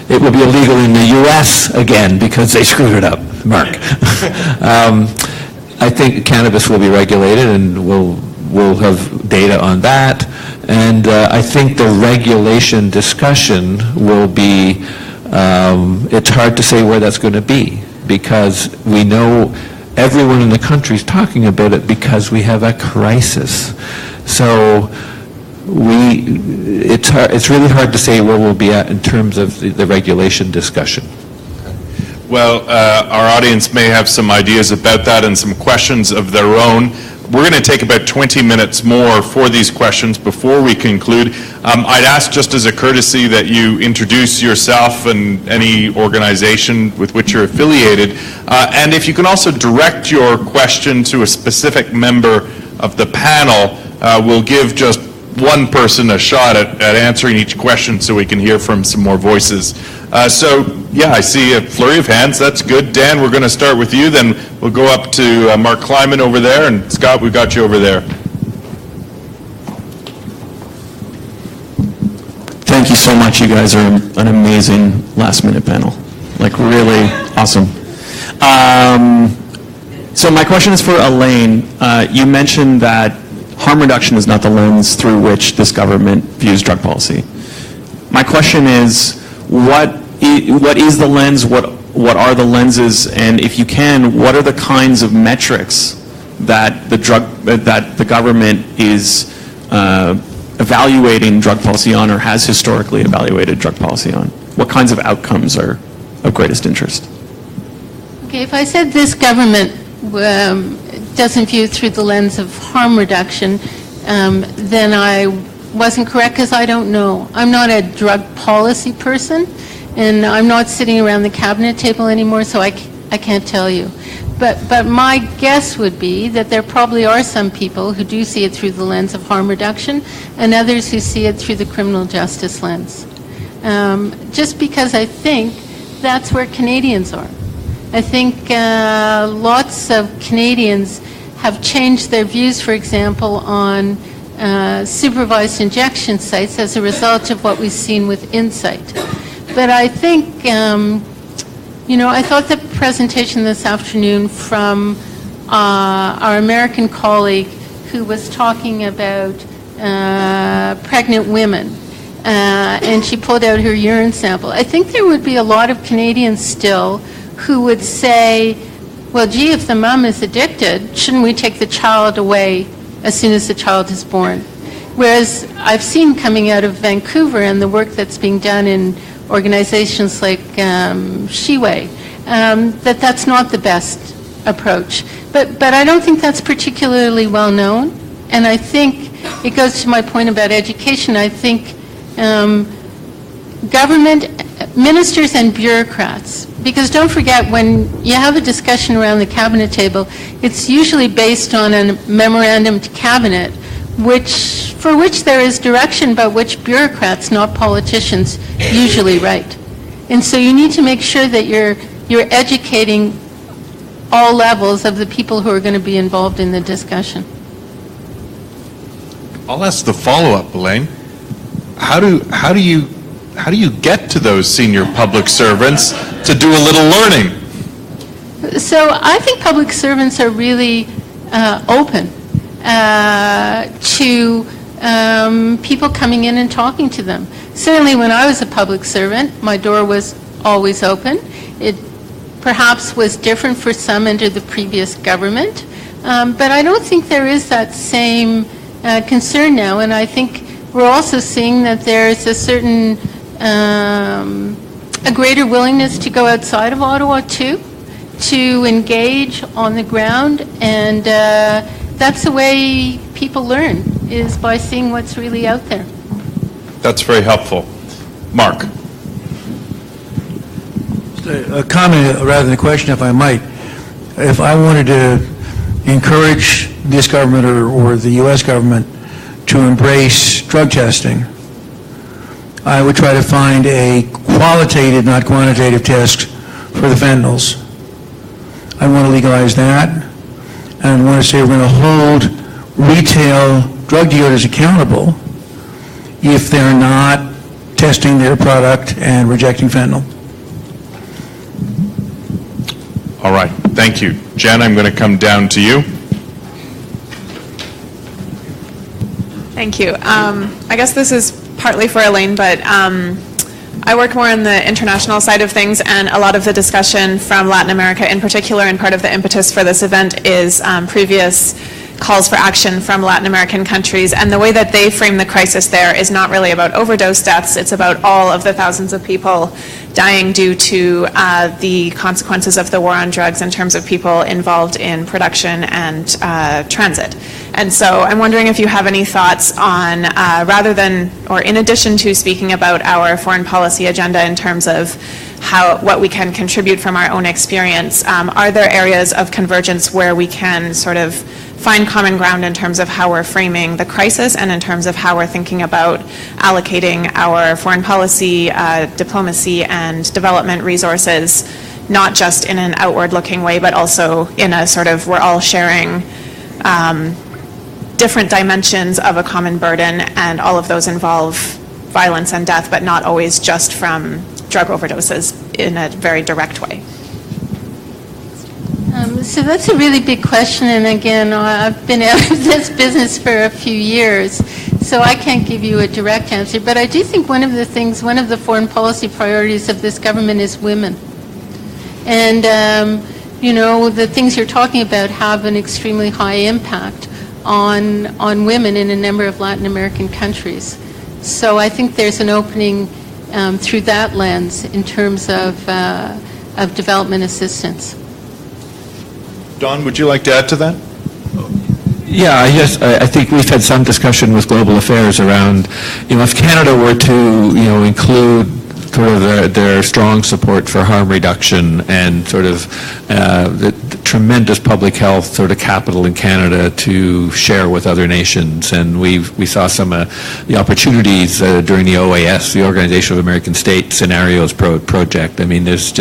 It will be illegal in the U.S. again because they screwed it up, Mark. I think cannabis will be regulated, and we'll have data on that. And I think the regulation discussion will be, it's hard to say where that's going to be, because we know everyone in the country is talking about it because we have a crisis. So it's really hard to say where we'll be at in terms of the regulation discussion. Well, our audience may have some ideas about that and some questions of their own. We're going to take about 20 minutes more for these questions before we conclude. I'd ask, just as a courtesy, that you introduce yourself and any organization with which you're affiliated. And if you can also direct your question to a specific member of the panel, we'll give just one person a shot at answering each question so we can hear from some more voices. Yeah, I see a flurry of hands. That's good. Dan, we're going to start with you. Then we'll go up to Mark Kleiman over there. And Scott, we got you over there. Thank you so much. You guys are an amazing last-minute panel. Like, really awesome. So my question is for Elaine. You mentioned that harm reduction is not the lens through which this government views drug policy. My question is, what is the lens, what are the lenses, and if you can, what are the kinds of metrics that the government is evaluating drug policy on, or has historically evaluated drug policy on? What kinds of outcomes are of greatest interest? Okay, if I said this government doesn't view through the lens of harm reduction, then I wasn't correct, because I don't know. I'm not a drug policy person, and I'm not sitting around the cabinet table anymore, so I can't tell you. But my guess would be that there probably are some people who do see it through the lens of harm reduction, and others who see it through the criminal justice lens. Just because I think that's where Canadians are. I think lots of Canadians have changed their views, for example, on supervised injection sites as a result of what we've seen with Insight. But I think, I thought the presentation this afternoon from our American colleague who was talking about pregnant women, and she pulled out her urine sample. I think there would be a lot of Canadians still who would say, well, gee, if the mom is addicted, shouldn't we take the child away as soon as the child is born? Whereas I've seen coming out of Vancouver and the work that's being done in organizations like Shiway, that's not the best approach. But I don't think that's particularly well known. And I think it goes to my point about education. I think government, ministers and bureaucrats, because don't forget, when you have a discussion around the cabinet table, it's usually based on a memorandum to cabinet, which for which there is direction, but which bureaucrats, not politicians, usually write. And so you need to make sure that you're educating all levels of the people who are going to be involved in the discussion. I'll ask the follow-up, Elaine. How do you get to those senior public servants to do a little learning? So I think public servants are really open to people coming in and talking to them. Certainly when I was a public servant, my door was always open. It perhaps was different for some under the previous government, but I don't think there is that same concern now, and I think we're also seeing that there's a certain, a greater willingness to go outside of Ottawa too, to engage on the ground, and that's the way people learn, is by seeing what's really out there. That's very helpful. Mark. A comment rather than a question, if I might. If I wanted to encourage this government or the U.S. government to embrace drug testing, I would try to find a qualitative, not quantitative test for the fentanyls. I want to legalize that, and I want to say we're going to hold retail drug dealers accountable if they're not testing their product and rejecting fentanyl. All right, thank you. Jen, I'm going to come down to you. Thank you. I guess this is partly for Elaine, but I work more on the international side of things, and a lot of the discussion from Latin America in particular, and part of the impetus for this event is previous calls for action from Latin American countries, and the way that they frame the crisis there is not really about overdose deaths, it's about all of the thousands of people dying due to the consequences of the war on drugs in terms of people involved in production and transit. And so I'm wondering if you have any thoughts on, rather than, or in addition to speaking about our foreign policy agenda in terms of what we can contribute from our own experience, are there areas of convergence where we can sort of find common ground in terms of how we're framing the crisis and in terms of how we're thinking about allocating our foreign policy, diplomacy, and development resources, not just in an outward-looking way, but also in a sort of, we're all sharing different dimensions of a common burden, and all of those involve violence and death, but not always just from drug overdoses in a very direct way. So that's a really big question, and again, I've been out of this business for a few years, so I can't give you a direct answer, but I do think one of the foreign policy priorities of this government is women. And, you know, the things you're talking about have an extremely high impact on women in a number of Latin American countries. So I think there's an opening through that lens in terms of development assistance. Don, would you like to add to that? Yeah, I think we've had some discussion with Global Affairs around, you know, if Canada were to, you know, include sort of their strong support for harm reduction and sort of the tremendous public health sort of capital in Canada to share with other nations. And we saw some of the opportunities during the OAS, the Organization of American States Scenarios project. I mean, there's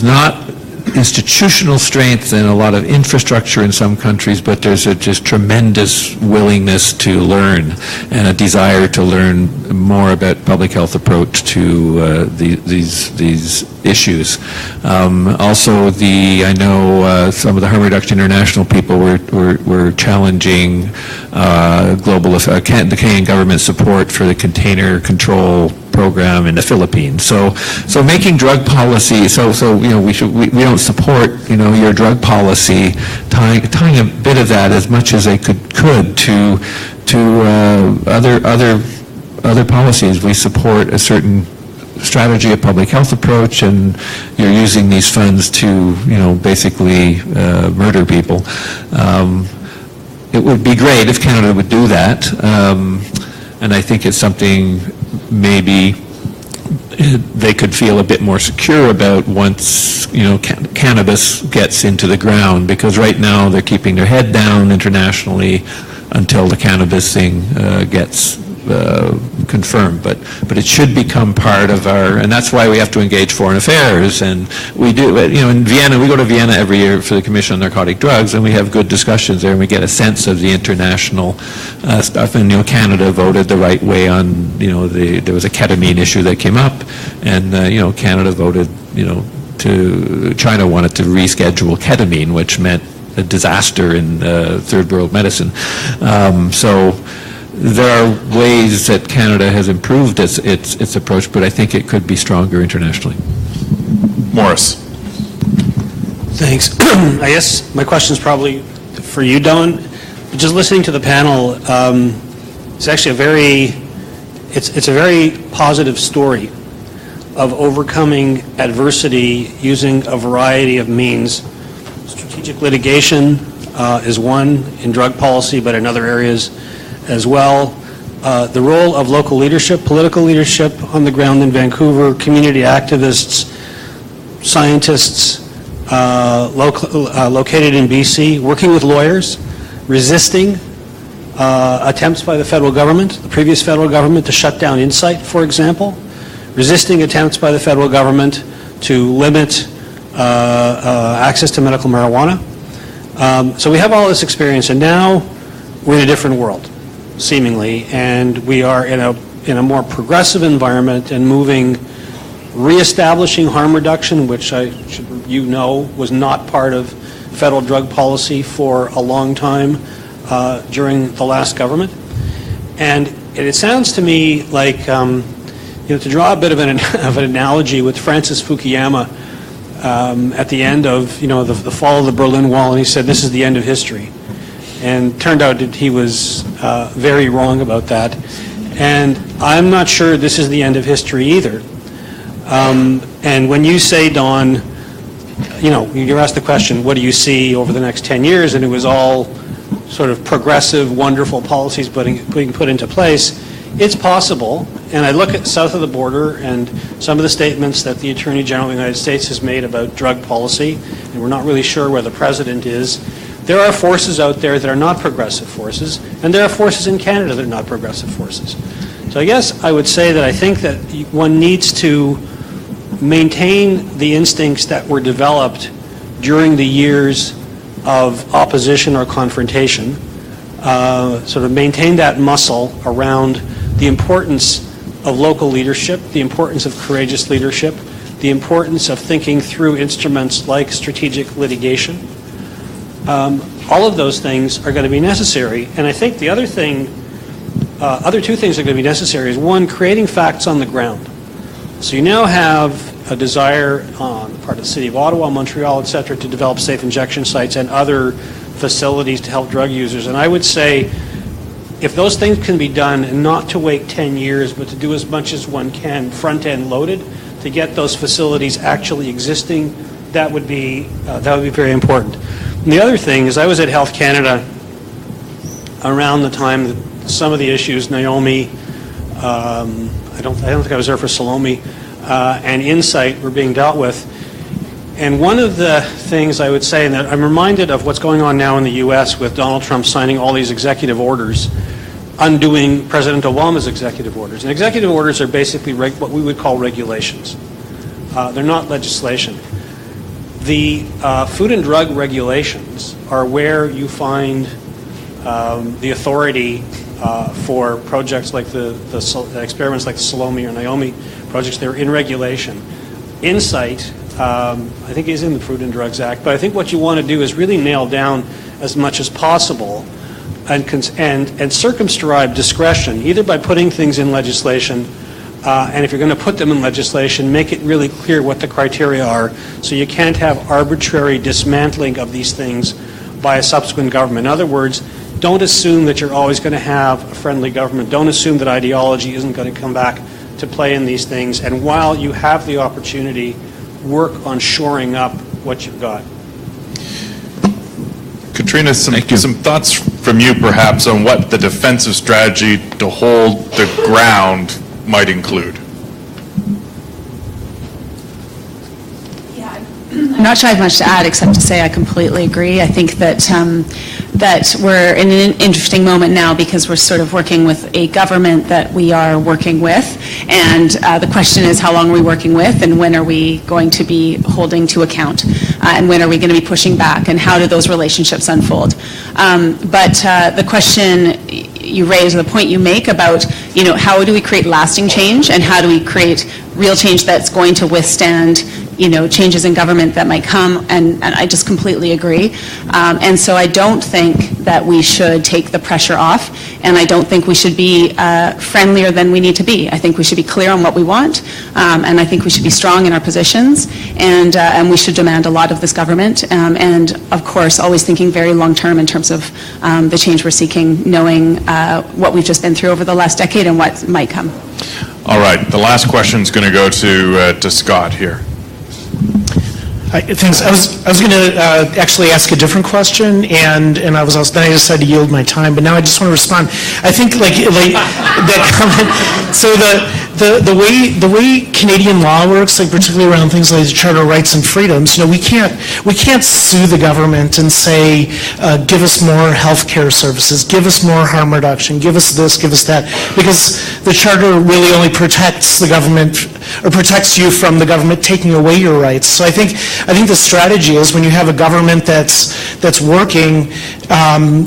not institutional strength and a lot of infrastructure in some countries, but there's a just tremendous willingness to learn and a desire to learn more about public health approach to these issues. Also, I know some of the Harm Reduction International people were challenging the Canadian government support for the container control program in the Philippines. So making drug policy, so you know, we don't support, you know, your drug policy, tying a bit of that as much as they could to other policies. We support a certain strategy of public health approach, and you're using these funds to, you know, basically murder people. It would be great if Canada would do that, and I think it's something maybe they could feel a bit more secure about once, you know, cannabis gets into the ground, because right now they're keeping their head down internationally. until the cannabis thing gets confirmed, but it should become part of our, and that's why we have to engage foreign affairs, and we do, in Vienna, we go to Vienna every year for the Commission on Narcotic Drugs, and we have good discussions there, and we get a sense of the international stuff, and, Canada voted the right way on, there was a ketamine issue that came up, and, Canada voted, to, China wanted to reschedule ketamine, which meant a disaster in third world medicine. So there are ways that Canada has improved its approach, but I think it could be stronger internationally. Morris. Thanks. I guess my question is probably for you, Don. Just listening to the panel, it's actually it's a very positive story of overcoming adversity using a variety of means. Strategic litigation is one in drug policy, but in other areas as well. The role of local leadership, political leadership on the ground in Vancouver, community activists, scientists located in BC, working with lawyers, resisting attempts by the federal government, the previous federal government, to shut down Insight, for example, resisting attempts by the federal government to limit access to medical marijuana. So we have all this experience, and now we're in a different world, seemingly, and we are in a more progressive environment and reestablishing harm reduction, which was not part of federal drug policy for a long time during the last government. And it sounds to me like, to draw a bit of an analogy with Francis Fukuyama at the end of, the fall of the Berlin Wall, and he said, "This is the end of history." And turned out that he was very wrong about that. And I'm not sure this is the end of history either. And when you say, Don, you're asked the question, what do you see over the next 10 years? And it was all sort of progressive, wonderful policies being put into place. It's possible. And I look at south of the border and some of the statements that the Attorney General of the United States has made about drug policy, and we're not really sure where the President is. There are forces out there that are not progressive forces, and there are forces in Canada that are not progressive forces. So I guess I would say that I think that one needs to maintain the instincts that were developed during the years of opposition or confrontation, sort of maintain that muscle around the importance of local leadership, the importance of courageous leadership, the importance of thinking through instruments like strategic litigation. All of those things are going to be necessary, and I think the other two things are going to be necessary is, one, creating facts on the ground. So you now have a desire on the part of the City of Ottawa, Montreal, et cetera, to develop safe injection sites and other facilities to help drug users. And I would say, if those things can be done, and not to wait 10 years, but to do as much as one can front-end loaded to get those facilities actually existing, that would be very important. And the other thing is, I was at Health Canada around the time that some of the issues, Naomi, I don't think I was there for Salome, and Insight were being dealt with. And one of the things I would say, and that I'm reminded of what's going on now in the U.S. with Donald Trump signing all these executive orders, undoing President Obama's executive orders. And executive orders are basically what we would call regulations. They're not legislation. The food and drug regulations are where you find the authority for projects like the experiments like the Salome or Naomi projects. They're in regulation. Insight, I think, is in the Food and Drugs Act, but I think what you want to do is really nail down as much as possible and circumscribe discretion, either by putting things in legislation, and if you're going to put them in legislation, make it really clear what the criteria are, so you can't have arbitrary dismantling of these things by a subsequent government. In other words, don't assume that you're always going to have a friendly government. Don't assume that ideology isn't going to come back to play in these things. And while you have the opportunity, work on shoring up what you've got. Katrina, some thoughts from you perhaps on what the defensive strategy to hold the ground might include. I'm not sure I have much to add except to say I completely agree. I think that that we're in an interesting moment now because we're sort of working with a government that we are working with, and the question is, how long are we working with, and when are we going to be holding to account, and when are we going to be pushing back, and how do those relationships unfold? But the question you raise, or the point you make about, how do we create lasting change, and how do we create real change that's going to withstand changes in government that might come, and I just completely agree. And so I don't think that we should take the pressure off, and I don't think we should be friendlier than we need to be. I think we should be clear on what we want, and I think we should be strong in our positions, and we should demand a lot of this government, and of course always thinking very long term in terms of the change we're seeking, knowing what we've just been through over the last decade and what might come. All right, the last question is going to go to Scott here. Thanks. I was going to actually ask a different question, and then I decided to yield my time, but now I just want to respond. I think like that comment. So the way Canadian law works, like particularly around things like the Charter of Rights and Freedoms, we can't sue the government and say, give us more health care services, give us more harm reduction, give us this, give us that, because the Charter really only protects the government, or protects you from the government taking away your rights. So I think the strategy is, when you have a government that's working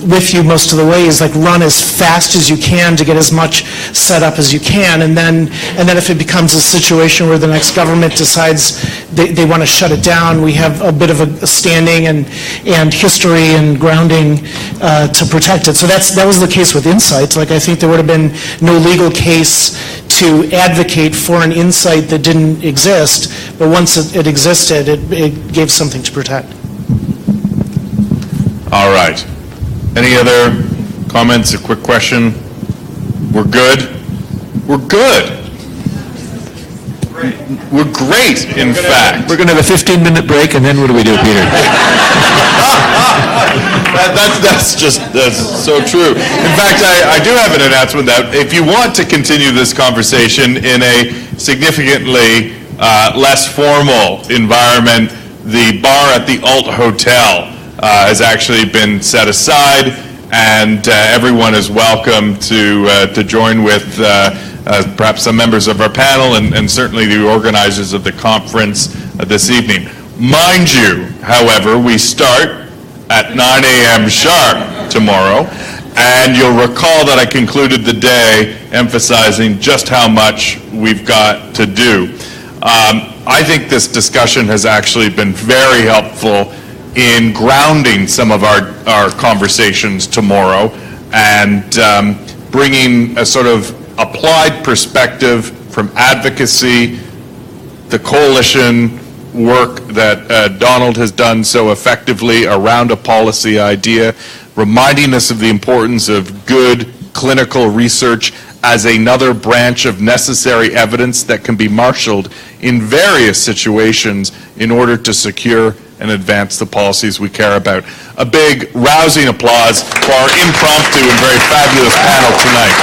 with you most of the way, is like run as fast as you can to get as much set up as you can, and then if it becomes a situation where the next government decides they want to shut it down, we have a bit of a standing and history and grounding to protect it. So that was the case with Insight. Like, I think there would have been no legal case to advocate for an insight that didn't exist, but once it existed, it gave something to protect. All right. Any other comments? A quick question? We're good? We're good. We're great, in fact. We're going to have a 15-minute break, and then what do we do, Peter? That's so true. In fact, I do have an announcement that if you want to continue this conversation in a significantly less formal environment, the bar at the Alt Hotel has actually been set aside, and everyone is welcome to join with perhaps some members of our panel and certainly the organizers of the conference this evening. Mind you, however, we start at 9 a.m. sharp tomorrow, and you'll recall that I concluded the day emphasizing just how much we've got to do. I think this discussion has actually been very helpful in grounding some of our conversations tomorrow, and bringing a sort of applied perspective from advocacy, the coalition work that Donald has done so effectively around a policy idea, reminding us of the importance of good clinical research as another branch of necessary evidence that can be marshaled in various situations in order to secure and advance the policies we care about. A big, rousing applause for our impromptu and very fabulous panel tonight.